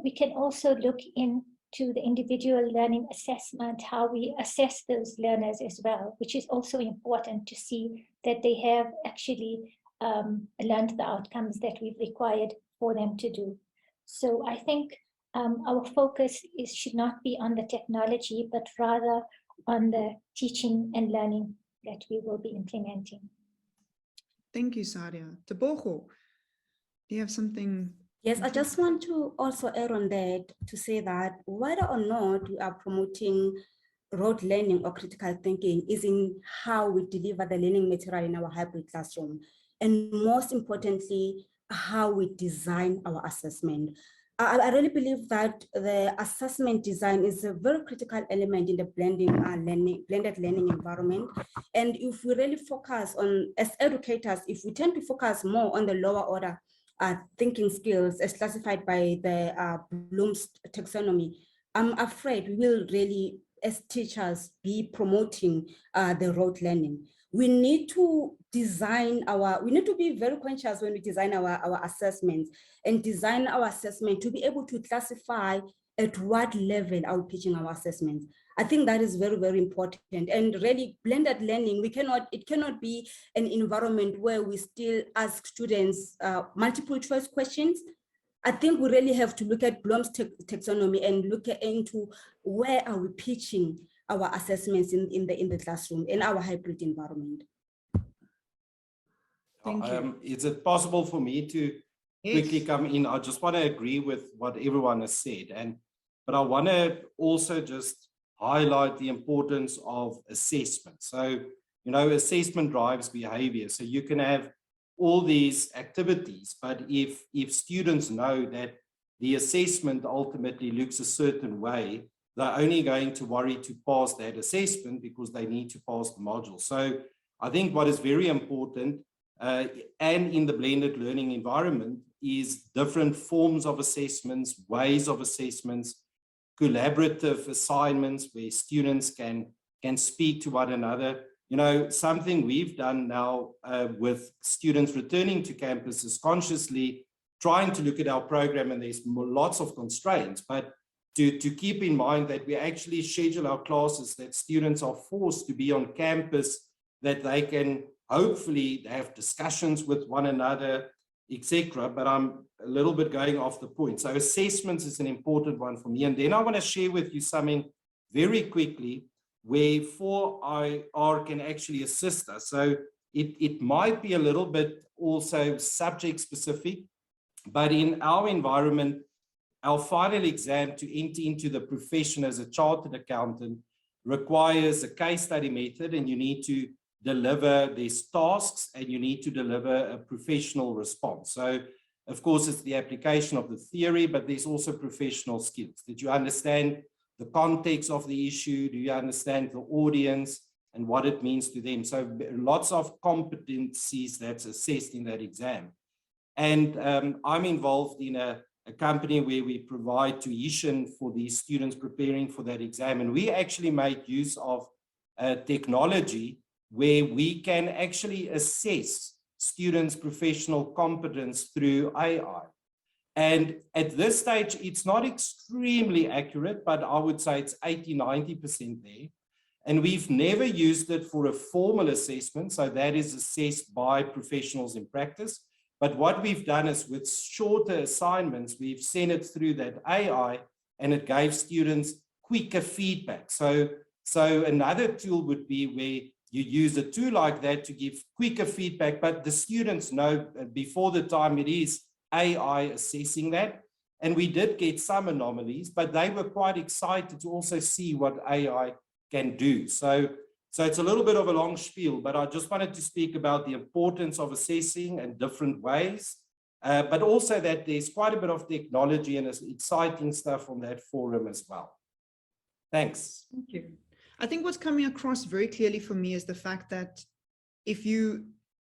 We can also look into the individual learning assessment, how we assess those learners as well, which is also important to see that they have actually learned the outcomes that we've required for them to do. So I think our focus should not be on the technology, but rather on the teaching and learning that we will be implementing. Thank you, Saadia. Tebogo, do you have something? Yes, I just want to also add on that to say that whether or not we are promoting rote learning or critical thinking is in how we deliver the learning material in our hybrid classroom. And most importantly, how we design our assessment. I really believe that the assessment design is a very critical element in the blended learning environment. And if we really focus on, as educators, if we tend to focus more on the lower order thinking skills as classified by the Bloom's taxonomy, I'm afraid we will really, as teachers, be promoting the rote learning. We need to design we need to be very conscious when we design our assessments and design our assessment to be able to classify at what level are we pitching our assessments. I think that is very, very important. And really blended learning, it cannot be an environment where we still ask students multiple choice questions. I think we really have to look at Bloom's taxonomy and look into where are we pitching our assessments in the classroom, in our hybrid environment. Thank you. Is it possible for me to quickly come in? I just want to agree with what everyone has said, but I want to also just highlight the importance of assessment. So, assessment drives behavior. So you can have all these activities, but if students know that the assessment ultimately looks a certain way, they're only going to worry to pass that assessment because they need to pass the module. So I think what is very important and in the blended learning environment is different forms of assessments, ways of assessments, collaborative assignments where students can speak to one another. You know, something we've done now with students returning to campus is consciously trying to look at our program, and there's lots of constraints, but to keep in mind that we actually schedule our classes that students are forced to be on campus, that they can hopefully have discussions with one another, etc. But I'm a little bit going off the point. So assessments is an important one for me. And then I want to share with you something very quickly where 4IR can actually assist us. So it might be a little bit also subject specific, but in our environment, our final exam to enter into the profession as a chartered accountant requires a case study method, and you need to deliver these tasks and you need to deliver a professional response. So of course, it's the application of the theory, but there's also professional skills. Did you understand the context of the issue? Do you understand the audience and what it means to them? So lots of competencies that's assessed in that exam. And I'm involved in a company where we provide tuition for these students preparing for that exam. And we actually make use of technology where we can actually assess students' professional competence through AI. And at this stage, it's not extremely accurate, but I would say it's 80–90% there. And we've never used it for a formal assessment, so that is assessed by professionals in practice. But what we've done is with shorter assignments, we've sent it through that AI, and it gave students quicker feedback. So another tool would be where you use a tool like that to give quicker feedback, but the students know before the time it is AI assessing that. And we did get some anomalies, but they were quite excited to also see what AI can do. So it's a little bit of a long spiel, but I just wanted to speak about the importance of assessing in different ways, but also that there's quite a bit of technology and exciting stuff on that forum as well. Thanks. Thank you. I think what's coming across very clearly for me is the fact that if you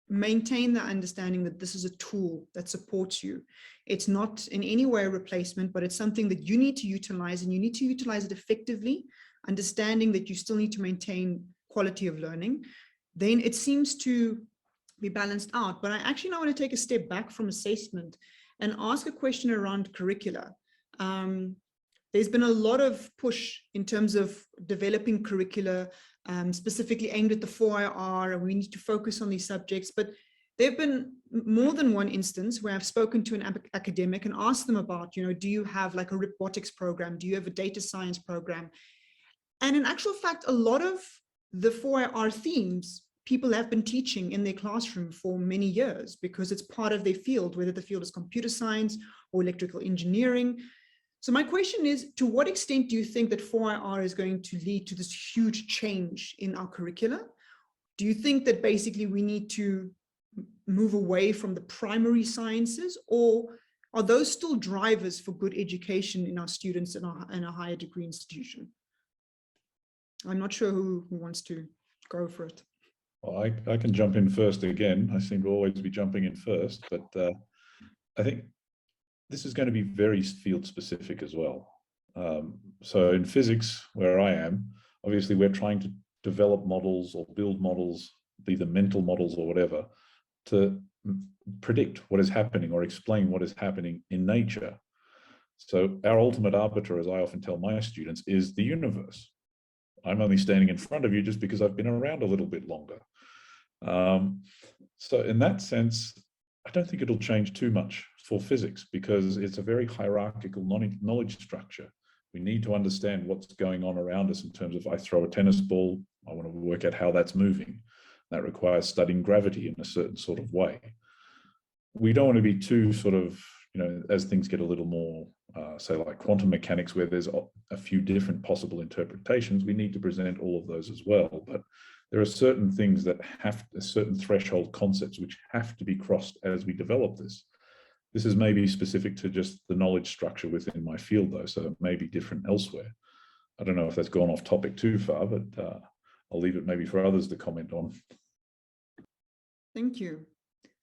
maintain the understanding that this is a tool that supports you, it's not in any way a replacement, but it's something that you need to utilize, and you need to utilize it effectively, understanding that you still need to maintain quality of learning, then it seems to be balanced out. But I actually now want to take a step back from assessment and ask a question around curricula. There's been a lot of push in terms of developing curricula, specifically aimed at the 4IR, and we need to focus on these subjects. But there have been more than one instance where I've spoken to an academic and asked them about, do you have like a robotics program? Do you have a data science program? And in actual fact, a lot of the 4IR themes people have been teaching in their classroom for many years because it's part of their field, whether the field is computer science or electrical engineering. So my question is, to what extent do you think that 4IR is going to lead to this huge change in our curricula? Do you think that basically we need to move away from the primary sciences, or are those still drivers for good education in our students in a higher degree institution? I'm not sure who wants to go for it. Well, I can jump in first again. I seem to always be jumping in first, but I think this is going to be very field specific as well. So in physics, where I am, obviously we're trying to develop models or build models, be the mental models or whatever, to predict what is happening or explain what is happening in nature. So our ultimate arbiter, as I often tell my students, is the universe. I'm only standing in front of you just because I've been around a little bit longer. So in that sense, I don't think it'll change too much for physics because it's a very hierarchical knowledge structure. We need to understand what's going on around us in terms of, I throw a tennis ball, I want to work out how that's moving. That requires studying gravity in a certain sort of way. We don't want to be too sort of, as things get a little more, say like quantum mechanics, where there's a few different possible interpretations, we need to present all of those as well. But there are certain things that certain threshold concepts which have to be crossed as we develop this. This is maybe specific to just the knowledge structure within my field though, so it may be different elsewhere. I don't know if that's gone off topic too far, but I'll leave it maybe for others to comment on. Thank you.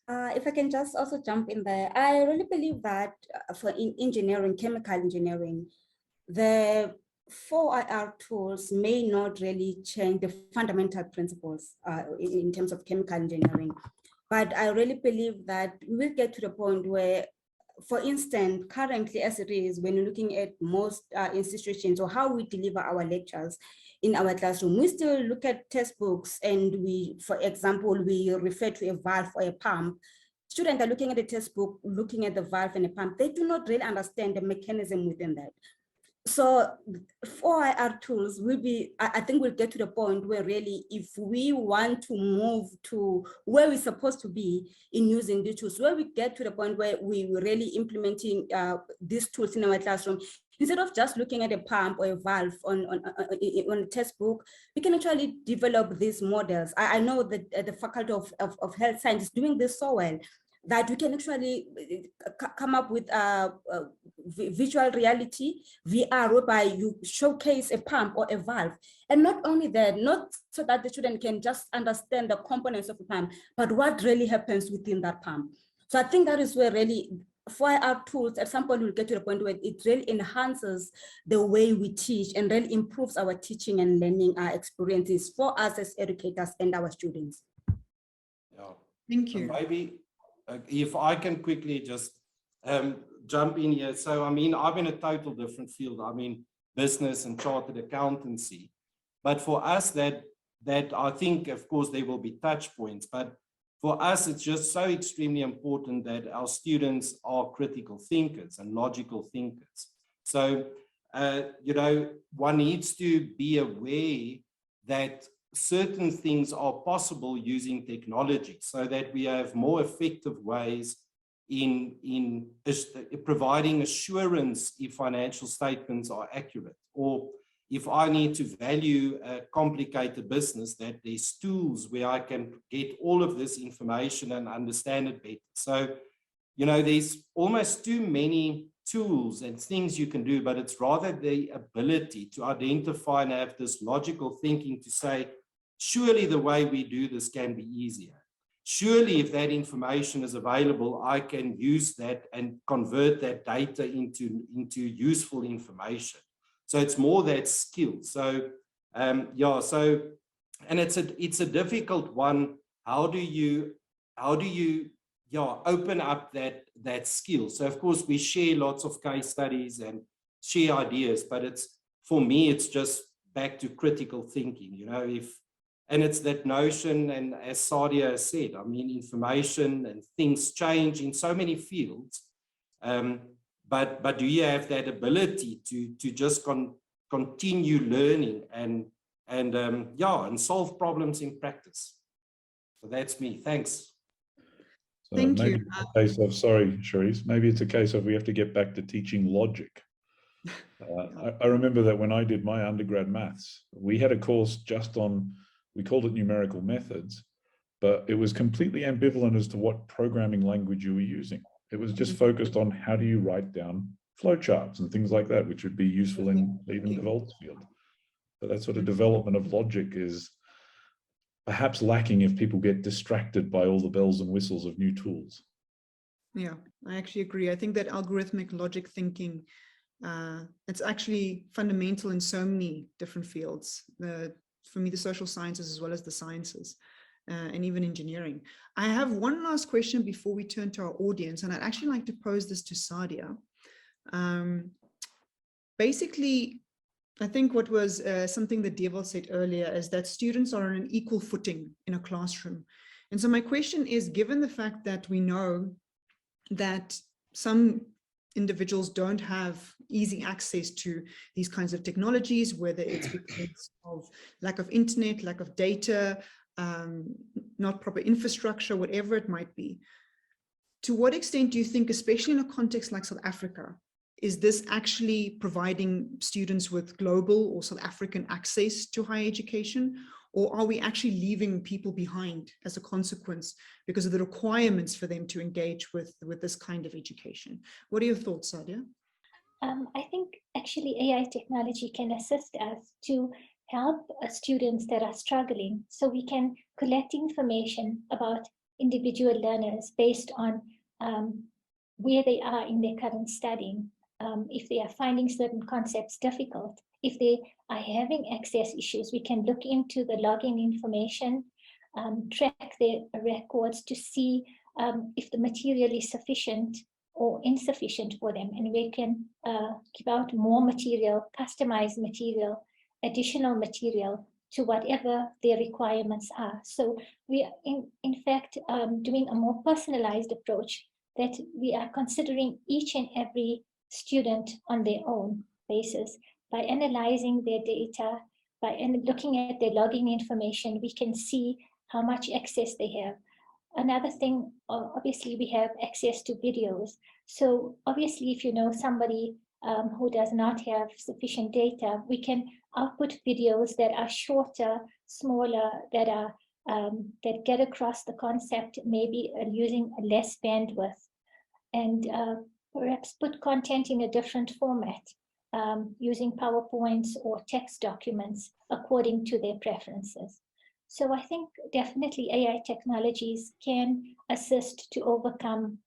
If I can just also jump in there, I really believe that for engineering, chemical engineering, the 4IR tools may not really change the fundamental principles in terms of chemical engineering. But I really believe that we will get to the point where, for instance, currently as it is, when you're looking at most institutions or how we deliver our lectures in our classroom, we still look at textbooks and we, for example, we refer to a valve or a pump. Students are looking at the textbook, looking at the valve and the pump. They do not really understand the mechanism within that. So 4IR tools will be, I think we'll get to the point where really, if we want to move to where we're supposed to be in using these tools, where we get to the point where we were really implementing these tools in our classroom, instead of just looking at a pump or a valve on a textbook, we can actually develop these models. I know that the Faculty of Health Science is doing this so well, that we can actually come up with virtual reality, VR, whereby you showcase a pump or a valve. And not only that, not so that the student can just understand the components of a pump, but what really happens within that pump. So I think that is where really 4IR tools at some point will get to the point where it really enhances the way we teach and really improves our teaching and learning experiences for us as educators and our students. Yeah. Thank you. Maybe if I can quickly just jump in here. So, I mean, I'm in a total different field. I'm in business and chartered accountancy. But for us, that I think, of course, there will be touch points. But for us, it's just so extremely important that our students are critical thinkers and logical thinkers. So, you know, one needs to be aware that certain things are possible using technology, so that we have more effective ways in providing assurance if financial statements are accurate, or if I need to value a complicated business, that there's tools where I can get all of this information and understand it better. So, you know, there's almost too many tools and things you can do, but it's rather the ability to identify and have this logical thinking to say, surely the way we do this can be easier. Surely if that information is available, I can use that and convert that data into useful information. So it's more that skill. So yeah, so, and it's a difficult one. How do you open up that skill? So of course we share lots of case studies and share ideas, but for me, it's just back to critical thinking, you know, and it's that notion, and as Saadia has said, I mean, information and things change in so many fields, but do you have that ability to just continue learning and solve problems in practice? So that's me. Thanks. So Thank maybe you. It's a case of, sorry, Cherise, maybe it's a case of we have to get back to teaching logic. I remember that when I did my undergrad maths, we had a course just on, we called it numerical methods, but it was completely ambivalent as to what programming language you were using. It was just focused on how do you write down flowcharts and things like that, which would be useful in even the Volts field. So that sort of development of logic is perhaps lacking if people get distracted by all the bells and whistles of new tools. Yeah, I actually agree. I think that algorithmic logic thinking, it's actually fundamental in so many different fields. For me, the social sciences as well as the sciences, and even engineering. I have one last question before we turn to our audience, and I'd actually like to pose this to Saadia. Basically, I think what was something that Deval said earlier is that students are on an equal footing in a classroom. And so my question is, given the fact that we know that some individuals don't have easy access to these kinds of technologies, whether it's because of lack of internet, lack of data, not proper infrastructure, whatever it might be. To what extent do you think, especially in a context like South Africa, is this actually providing students with global or South African access to higher education? Or are we actually leaving people behind as a consequence because of the requirements for them to engage with this kind of education? What are your thoughts, Saadia? I think actually AI technology can assist us to help students that are struggling, so we can collect information about individual learners based on where they are in their current studying if they are finding certain concepts difficult, if they are having access issues, we can look into the login information, track their records to see if the material is sufficient or insufficient for them, and we can give out more material, customized material, additional material to whatever their requirements are. So we are in fact doing a more personalized approach, that we are considering each and every student on their own basis. By analyzing their data, by looking at their login information, we can see how much access they have. Another thing, obviously, we have access to videos. So obviously, if you know somebody who does not have sufficient data, we can output videos that are shorter, smaller, that are that get across the concept, maybe using less bandwidth, and perhaps put content in a different format, using PowerPoints or text documents according to their preferences. So I think definitely AI technologies can assist to overcome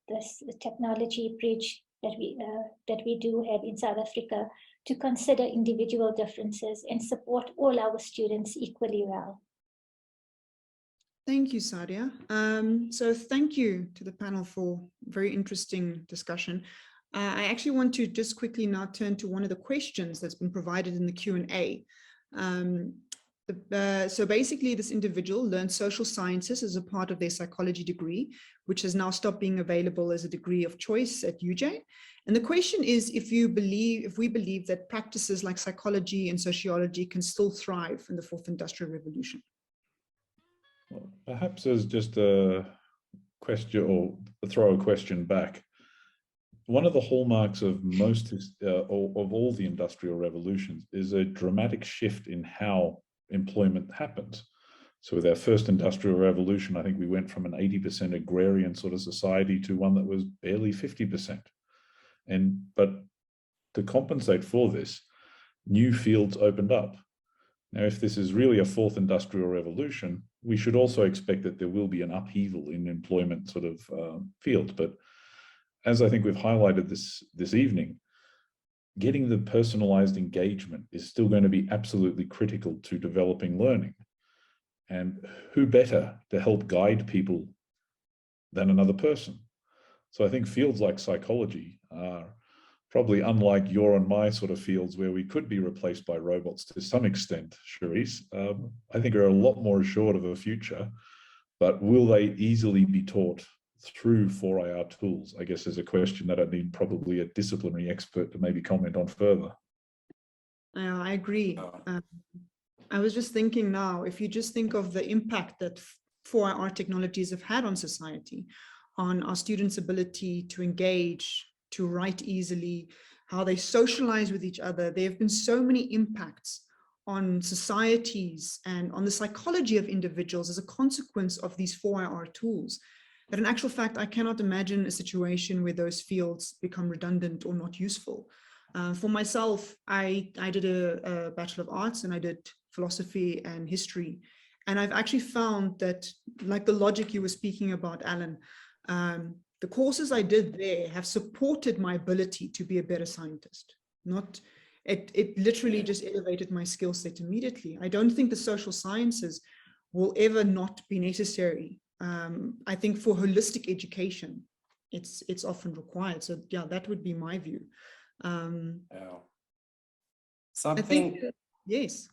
this technology bridge that we do have in South Africa, to consider individual differences and support all our students equally well. Thank you, Saadia. So thank you to the panel for very interesting discussion. I actually want to just quickly now turn to one of the questions that's been provided in the Q&A. So basically, this individual learned social sciences as a part of their psychology degree, which has now stopped being available as a degree of choice at UJ. And the question is, if we believe that practices like psychology and sociology can still thrive in the fourth industrial revolution. Well, perhaps as just a question, or throw a question back. One of the hallmarks of most of all the industrial revolutions is a dramatic shift in how employment happens. So with our first industrial revolution, I think we went from an 80% agrarian sort of society to one that was barely 50%. But to compensate for this, new fields opened up. Now, if this is really a fourth industrial revolution, we should also expect that there will be an upheaval in employment sort of field. But as I think we've highlighted this evening, getting the personalized engagement is still going to be absolutely critical to developing learning. And who better to help guide people than another person? So I think fields like psychology are probably unlike your and my sort of fields where we could be replaced by robots to some extent, Cherise. I think are a lot more assured of a future, but will they easily be taught through 4IR tools? I guess is a question that I need probably a disciplinary expert to maybe comment on further. I agree. I was just thinking now, if you just think of the impact that 4IR technologies have had on society, on our students' ability to engage, to write easily, how they socialize with each other, there have been so many impacts on societies and on the psychology of individuals as a consequence of these 4IR tools, that in actual fact, I cannot imagine a situation where those fields become redundant or not useful. For myself, I did a Bachelor of Arts and I did philosophy and history. And I've actually found that, like the logic you were speaking about, Alan, the courses I did there have supported my ability to be a better scientist. It literally just elevated my skill set immediately. I don't think the social sciences will ever not be necessary. I think for holistic education, it's often required. So yeah, that would be my view. Yes.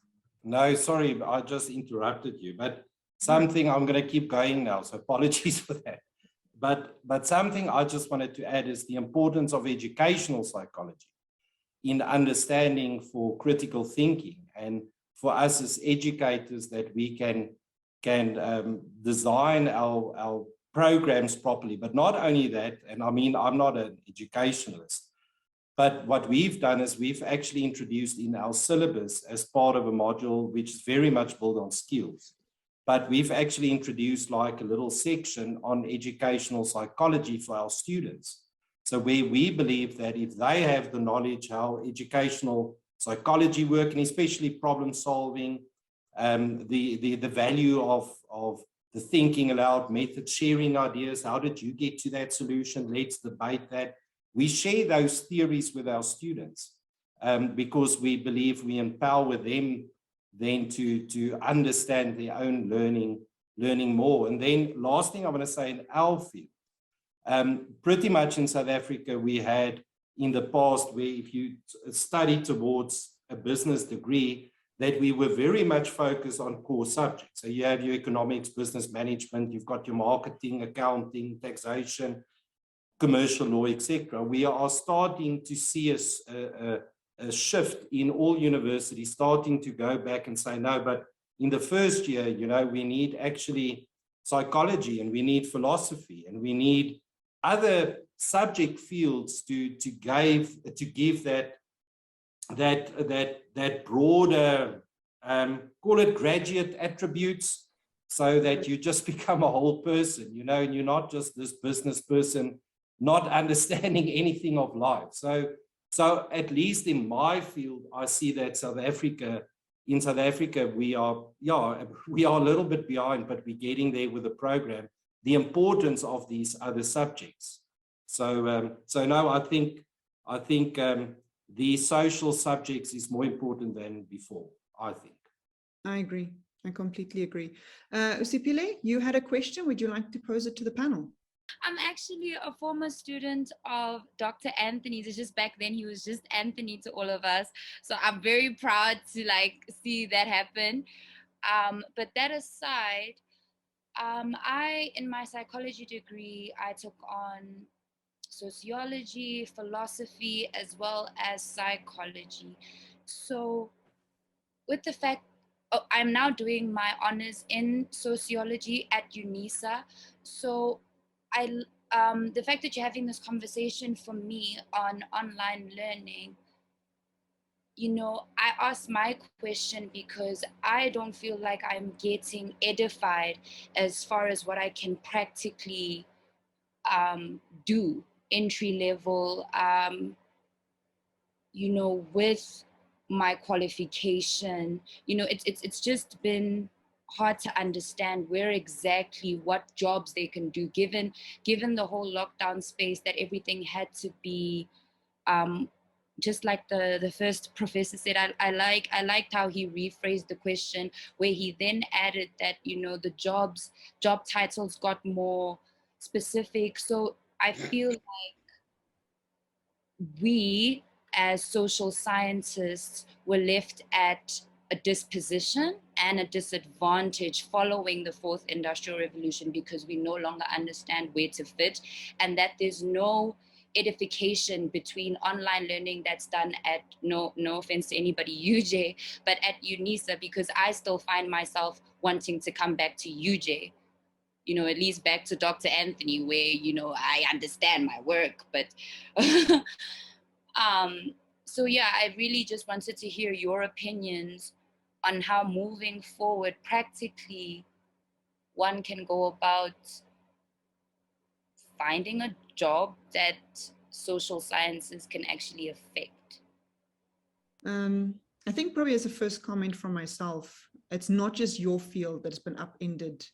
No, sorry, I just interrupted you, but something I'm going to keep going now, so apologies for that. But something I just wanted to add is the importance of educational psychology in understanding for critical thinking, and for us as educators, that we can design our programs properly. But not only that, and I mean, I'm not an educationalist, but what we've done is we've actually introduced in our syllabus as part of a module which is very much built on skills. But we've actually introduced like a little section on educational psychology for our students. So where we believe that if they have the knowledge how educational psychology work, and especially problem solving, the value of the thinking aloud method, sharing ideas, how did you get to that solution? Let's debate that. we share those theories with our students because we believe we empower them then to understand their own learning more. And then last thing I want to say in our field, pretty much in South Africa, we had in the past where if you study towards a business degree, that we were very much focused on core subjects. So you have your economics, business management, you've got your marketing, accounting, taxation, commercial law, etc. We are starting to see a shift in all universities starting to go back and say, no, but in the first year, you know, we need actually psychology and we need philosophy and we need other subject fields to give that broader, call it graduate attributes, so that you just become a whole person, you know, and you're not just this business person not understanding anything of life. So at least in my field, I see that in South Africa, we are a little bit behind, but we're getting there with the program, the importance of these other subjects. So no, I think the social subjects is more important than before, I think. I agree. I completely agree. Usipile, you had a question. Would you like to pose it to the panel? I'm actually a former student of Dr. Anthony's. It's just back then he was just Anthony to all of us. So I'm very proud to see that happen. But that aside, in my psychology degree, I took on sociology, philosophy, as well as psychology. So with the fact, I'm now doing my honors in sociology at UNISA. So the fact that you're having this conversation for me on online learning, you know, I asked my question because I don't feel like I'm getting edified as far as what I can practically do entry level, you know, with my qualification. You know, it's just been hard to understand where exactly what jobs they can do given the whole lockdown space, that everything had to be just like the first professor said. I liked how he rephrased the question, where he then added that, you know, the job titles got more specific. So I feel like we as social scientists were left at a disposition and a disadvantage following the fourth industrial revolution, because we no longer understand where to fit, and that there's no edification between online learning that's done at, no offense to anybody, UJ, but at UNISA, because I still find myself wanting to come back to UJ, you know, at least back to Dr. Anthony, where, you know, I understand my work, but so yeah, I really just wanted to hear your opinions on how moving forward practically one can go about finding a job that social sciences can actually affect. I think probably as a first comment from myself, it's not just your field that's been upended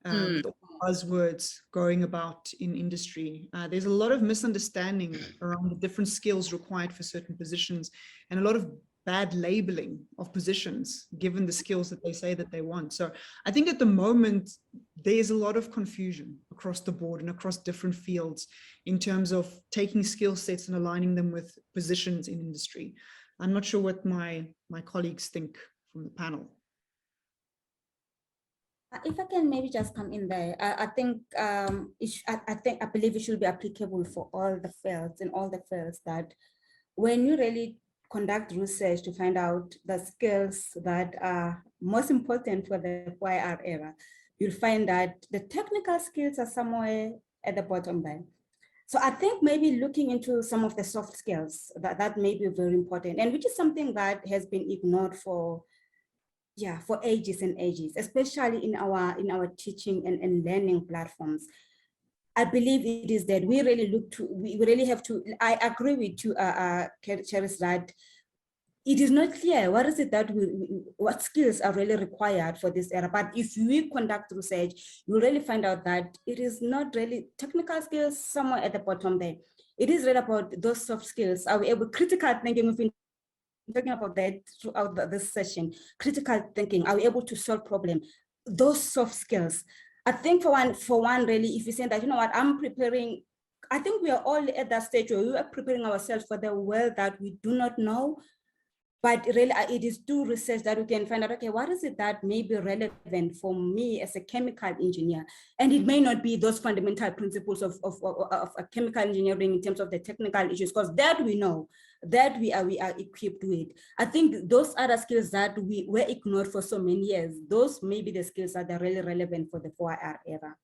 with all the buzzwords going about in industry. There's a lot of misunderstanding around the different skills required for certain positions, and a lot of bad labeling of positions given the skills that they say that they want. So I think at the moment, there's a lot of confusion across the board and across different fields in terms of taking skill sets and aligning them with positions in industry. I'm not sure what my colleagues think from the panel. If I can maybe just come in there, I believe it should be applicable for all the fields, in all the fields, that when you really conduct research to find out the skills that are most important for the YR era, you'll find that the technical skills are somewhere at the bottom there. So I think maybe looking into some of the soft skills, that may be very important, and which is something that has been ignored for ages and ages, especially in our teaching and learning platforms. I believe it is that we really have to, I agree with you, Cheris, that it is not clear what is it that what skills are really required for this era. But if we conduct research, you'll really find out that it is not really technical skills somewhere at the bottom there. it is really about those soft skills. Are we able, critical thinking, we've been talking about that throughout this session, critical thinking, are we able to solve problems? Those soft skills. I think for one, really, if you say that, you know what, I'm preparing, I think we are all at that stage where we are preparing ourselves for the world that we do not know. But really, it is through research that we can find out, okay, what is it that may be relevant for me as a chemical engineer? And it may not be those fundamental principles of a chemical engineering in terms of the technical issues, because that we know, that we are equipped with. I think those other skills that we were ignored for so many years, those may be the skills that are really relevant for the 4R era.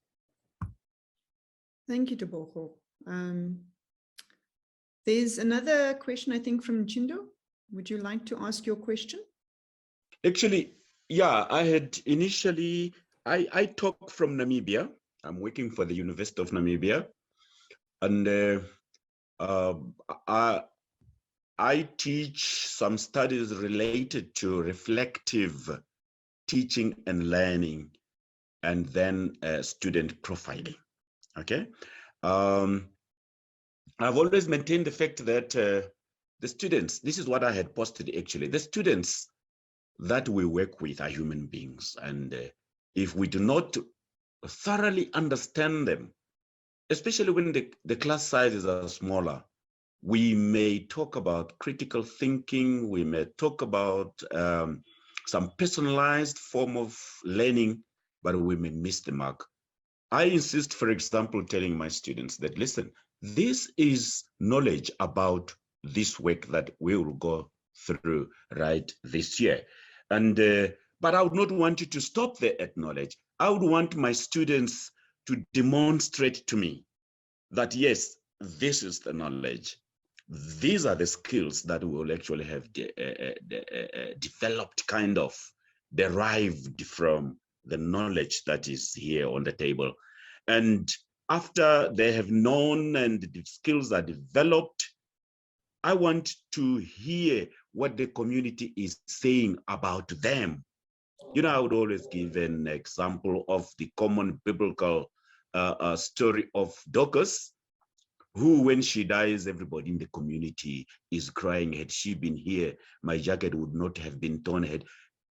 Thank you, Tebogo. There's another question, I think, from Chindo. Would you like to ask your question? Actually, yeah, I had initially, I talk from Namibia. I'm working for the University of Namibia. And I teach some studies related to reflective teaching and learning, and then student profiling, okay? I've always maintained the fact that the students, this is what I had posted actually, the students that we work with are human beings. And if we do not thoroughly understand them, especially when the class sizes are smaller, we may talk about critical thinking, we may talk about some personalized form of learning, but we may miss the mark. I insist, for example, telling my students that, listen, this is knowledge about this work that we will go through right this year. And but I would not want you to stop there at knowledge. I would want my students to demonstrate to me that, yes, this is the knowledge. These are the skills that we will actually have developed, kind of derived from the knowledge that is here on the table. And after they have known and the skills are developed, I want to hear what the community is saying about them. You know, I would always give an example of the common biblical story of Dorcas, who, when she dies, everybody in the community is crying. Had she been here, my jacket would not have been torn.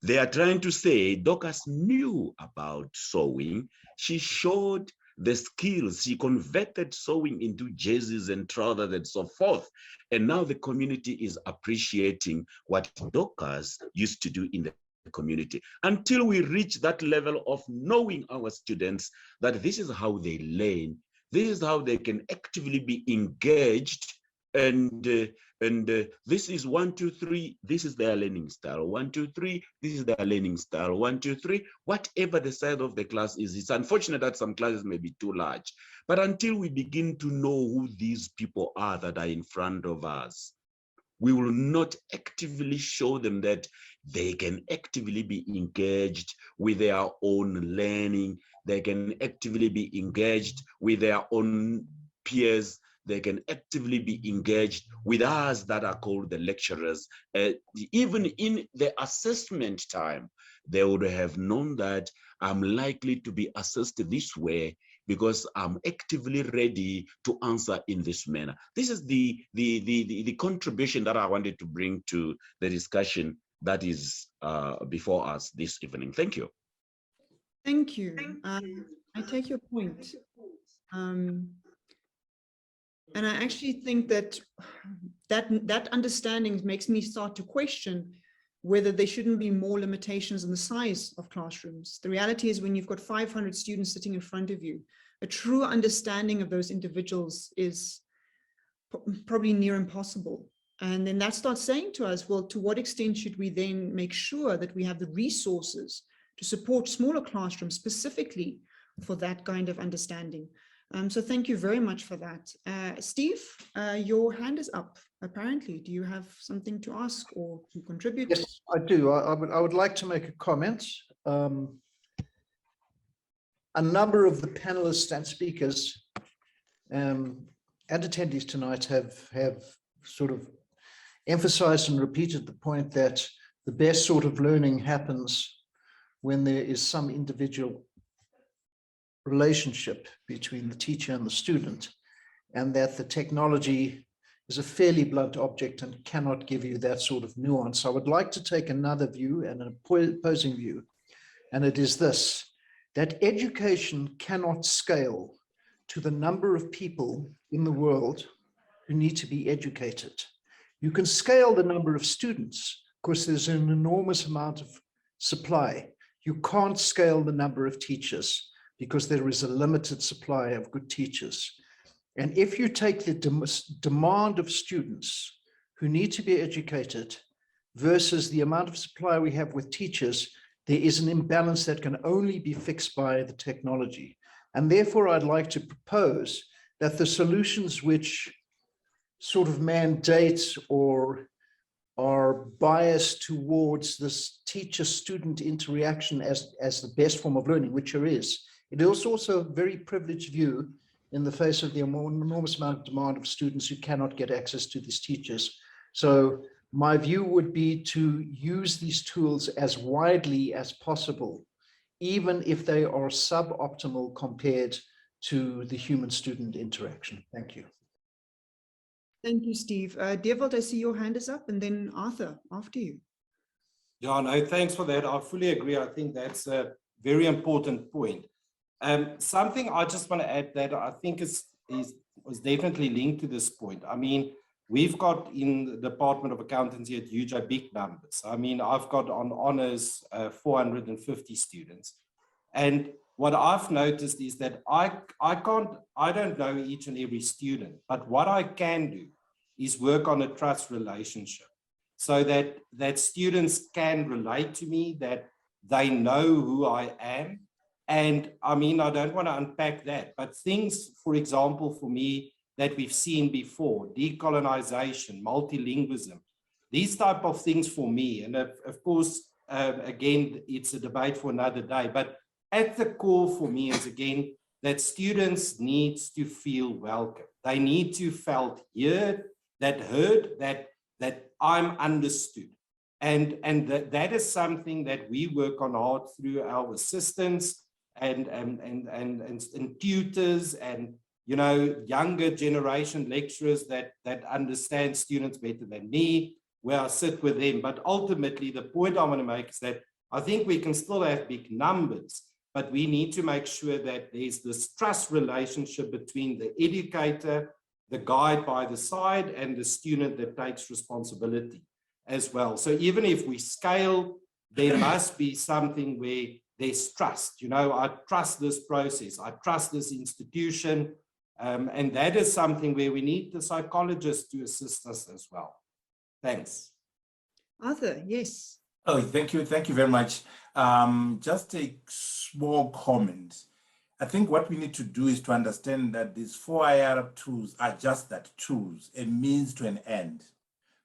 They are trying to say Dorcas knew about sewing. She showed the skills. She converted sewing into jerseys and trousers and so forth. And now the community is appreciating what Dorcas used to do in the community. Until we reach that level of knowing our students, that this is how they learn, this is how they can actively be engaged, and this is 1, 2, 3, this is their learning style. 1, 2, 3, this is their learning style. 1, 2, 3, whatever the size of the class is. It's unfortunate that some classes may be too large, but until we begin to know who these people are that are in front of us, we will not actively show them that they can actively be engaged with their own learning. They can actively be engaged with their own peers. They can actively be engaged with us that are called the lecturers. Even in the assessment time, they would have known that I'm likely to be assessed this way because I'm actively ready to answer in this manner. This is the contribution that I wanted to bring to the discussion that is before us this evening. Thank you. Thank you. I take your point. And I actually think that understanding makes me start to question whether there shouldn't be more limitations in the size of classrooms. The reality is, when you've got 500 students sitting in front of you, a true understanding of those individuals is probably near impossible. And then that starts saying to us, well, to what extent should we then make sure that we have the resources to support smaller classrooms specifically for that kind of understanding? So thank you very much for that. Steve, your hand is up, apparently. Do you have something to ask or to contribute? Yes, I do. I would like to make a comment. A number of the panelists and speakers and attendees tonight have sort of emphasized and repeated the point that the best sort of learning happens when there is some individual relationship between the teacher and the student. and that the technology is a fairly blunt object and cannot give you that sort of nuance. I would like to take another view and an opposing view, and it is this, that education cannot scale to the number of people in the world who need to be educated. You can scale the number of students. Of course, there's an enormous amount of supply. You can't scale the number of teachers because there is a limited supply of good teachers. And if you take the demand of students who need to be educated versus the amount of supply we have with teachers, there is an imbalance that can only be fixed by the technology. And therefore, I'd like to propose that the solutions which sort of mandate or are biased towards this teacher-student interaction as the best form of learning, which there is. It is also a very privileged view in the face of the enormous amount of demand of students who cannot get access to these teachers. So my view would be to use these tools as widely as possible, even if they are suboptimal compared to the human-student interaction. Thank you. Thank you, Steve. Dewald, I see your hand is up, and then Arthur, after you. Yeah, no, thanks for that. I fully agree. I think that's a very important point. Something I just want to add that I think was definitely linked to this point. I mean, we've got in the Department of Accountancy at UJ big numbers. I mean, I've got on honors 450 students. And what I've noticed is that I don't know each and every student, but what I can do is work on a trust relationship so that students can relate to me, that they know who I am. And I mean, I don't want to unpack that, but things, for example, for me that we've seen before, decolonization, multilingualism, these type of things for me. And of course, again, it's a debate for another day, but at the core for me is, again, that students need to feel welcome. They need to felt heard, that I'm understood. And that is something that we work on hard through our assistants and tutors and, you know, younger generation lecturers that understand students better than me, where I sit with them. But ultimately, the point I want to make is that I think we can still have big numbers, but we need to make sure that there's this trust relationship between the educator, the guide by the side, and the student that takes responsibility as well. So even if we scale, there must be something where there's trust. You know, I trust this process, I trust this institution, and that is something where we need the psychologists to assist us as well. Thanks. Arthur, yes. Oh, thank you very much. Just a small comment. I think what we need to do is to understand that these 4IR tools are just that, tools, a means to an end.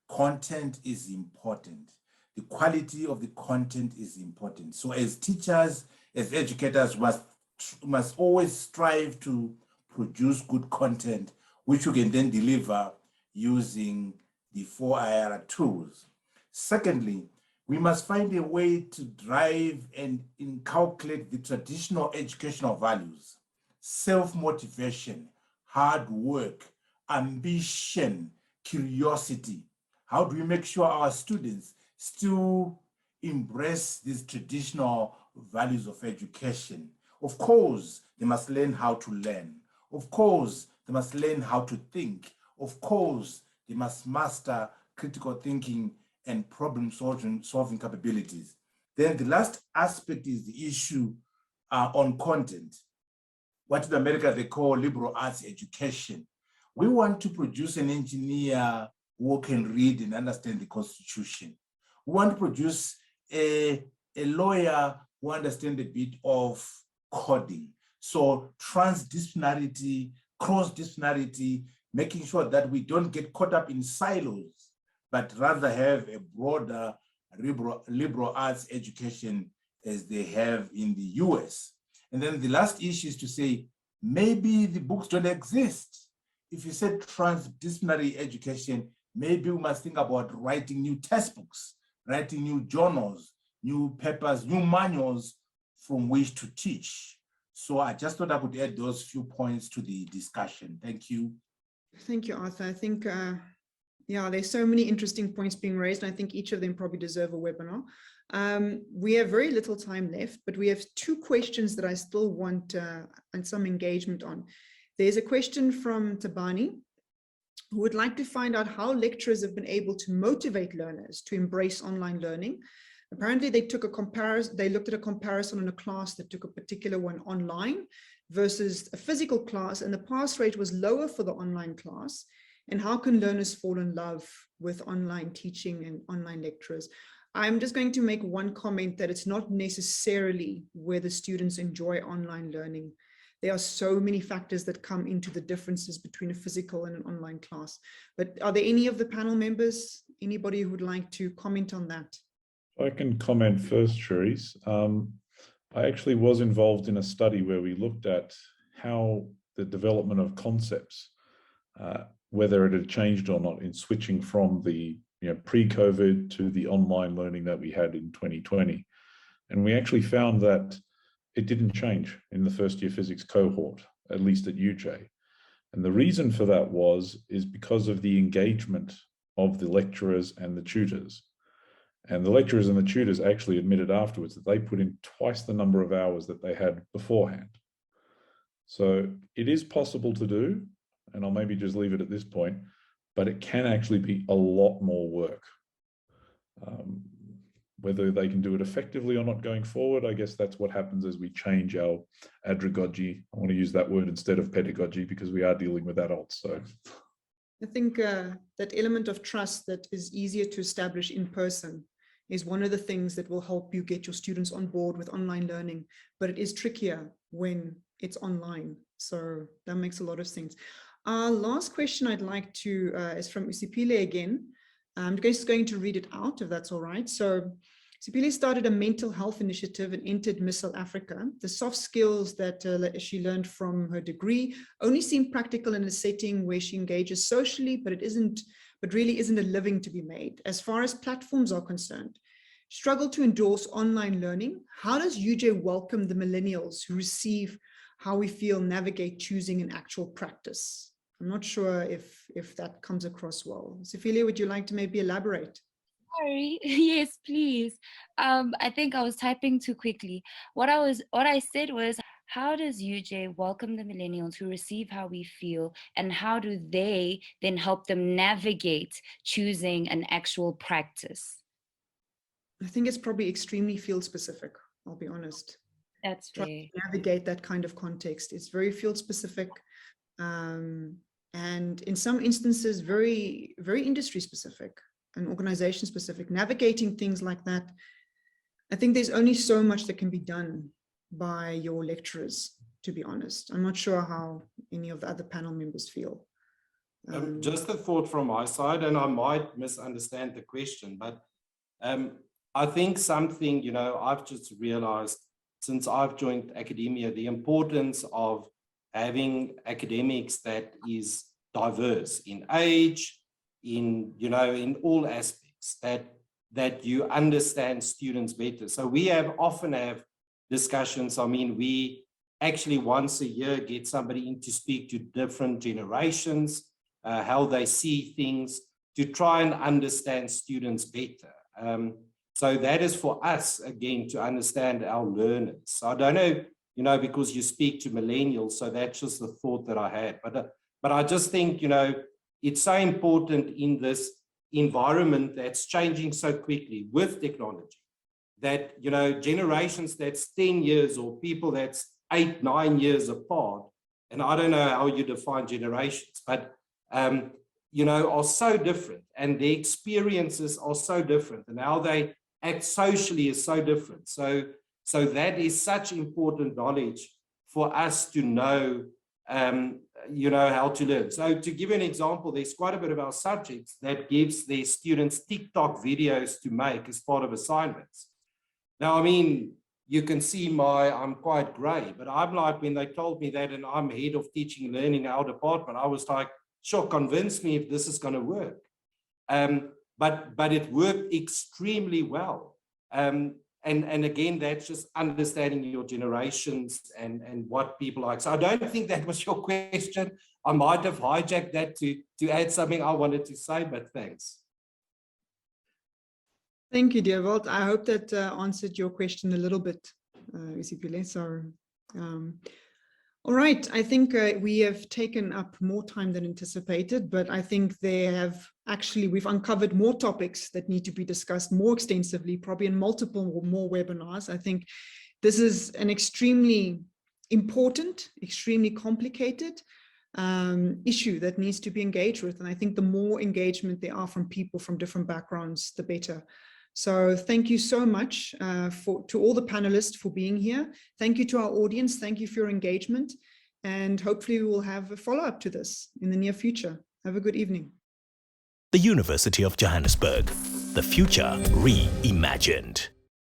Content is important. The quality of the content is important. So as teachers, as educators, must always strive to produce good content, which you can then deliver using the 4IR tools. Secondly, we must find a way to drive and inculcate the traditional educational values, self-motivation, hard work, ambition, curiosity. How do we make sure our students still embrace these traditional values of education? Of course, they must learn how to learn. Of course, they must learn how to think. Of course, they must master critical thinking and problem-solving capabilities. Then the last aspect is the issue on content. What in America they call liberal arts education. We want to produce an engineer who can read and understand the Constitution. We want to produce a lawyer who understands a bit of coding. So transdisciplinarity, cross-disciplinarity, making sure that we don't get caught up in silos, but rather have a broader liberal arts education as they have in the US. And then the last issue is to say, maybe the books don't exist. If you said transdisciplinary education, maybe we must think about writing new textbooks, writing new journals, new papers, new manuals from which to teach. So I just thought I could add those few points to the discussion. Thank you. Thank you, Arthur. I think, yeah, there's so many interesting points being raised, and I think each of them probably deserve a webinar. We have very little time left, but we have two questions that I still want and some engagement on. There's a question from Tshwane, who would like to find out how lecturers have been able to motivate learners to embrace online learning. Apparently, they took a comparison. They looked at a comparison on a class that took a particular one online versus a physical class, and the pass rate was lower for the online class. And how can learners fall in love with online teaching and online lecturers? I'm just going to make one comment that it's not necessarily whether students enjoy online learning. There are so many factors that come into the differences between a physical and an online class. But are there any of the panel members, anybody who would like to comment on that? I can comment first, Cherise. I actually was involved in a study where we looked at how the development of concepts, whether it had changed or not in switching from the pre-COVID to the online learning that we had in 2020. And we actually found that it didn't change in the first year physics cohort, at least at UJ. And the reason for that is because of the engagement of the lecturers and the tutors. And the lecturers and the tutors actually admitted afterwards that they put in twice the number of hours that they had beforehand. So it is possible to do, and I'll maybe just leave it at this point, but it can actually be a lot more work. Whether they can do it effectively or not going forward, I guess that's what happens as we change our adragogy. I want to use that word instead of pedagogy because we are dealing with adults. So I think that element of trust that is easier to establish in person is one of the things that will help you get your students on board with online learning, but it is trickier when it's online. So that makes a lot of sense. Our last question I'd like to is from Usipile again. I'm just going to read it out if that's all right. So Usipile started a mental health initiative and entered Miss South Africa. The soft skills that she learned from her degree only seem practical in a setting where she engages socially, but really isn't a living to be made. As far as platforms are concerned, struggle to endorse online learning. How does UJ welcome the millennials who receive how we feel, navigate choosing an actual practice? I'm not sure if that comes across well. Sophia, would you like to maybe elaborate? Sorry, yes, please. I think I was typing too quickly. What I said was, how does UJ welcome the millennials who receive how we feel, and how do they then help them navigate choosing an actual practice? I think it's probably extremely field specific, I'll be honest. That's fair. Navigate that kind of context. It's very field specific. And in some instances, very, very industry specific and organization specific. Navigating things like that, I think there's only so much that can be done by your lecturers, to be honest. I'm not sure how any of the other panel members feel. Just a thought from my side, and I might misunderstand the question, but I think something, I've just realized since I've joined academia, the importance of having academics that is diverse in age, in all aspects, that you understand students better. So we often have discussions. I mean, we actually once a year get somebody in to speak to different generations, how they see things, to try and understand students better. So that is for us, again, to understand our learners. So I don't know, because you speak to millennials, so that's just the thought that I had. But I just think, it's so important in this environment that's changing so quickly with technology, that, generations that's 10 years or people that's 8, 9 years apart, and I don't know how you define generations, but, are so different, and their experiences are so different, and how they act socially is so different. So that is such important knowledge for us to know, how to learn. So to give you an example, there's quite a bit of our subjects that gives their students TikTok videos to make as part of assignments. Now, I mean, you can see I'm quite gray, but I'm like, when they told me that, and I'm head of teaching and learning in our department, I was like, sure, convince me if this is going to work. But it worked extremely well. And And again, that's just understanding your generations and what people like. So I don't think that was your question. I might have hijacked that to add something I wanted to say, but thanks. Thank you, Dewald. I hope that answered your question a little bit, Isipile. So, all right, I think we have taken up more time than anticipated, but I think we've uncovered more topics that need to be discussed more extensively, probably in multiple more webinars. I think this is an extremely important, extremely complicated issue that needs to be engaged with. And I think the more engagement there are from people from different backgrounds, the better. So thank you so much to all the panelists for being here. Thank you to our audience. Thank you for your engagement. And hopefully we will have a follow-up to this in the near future. Have a good evening. The University of Johannesburg, the future reimagined.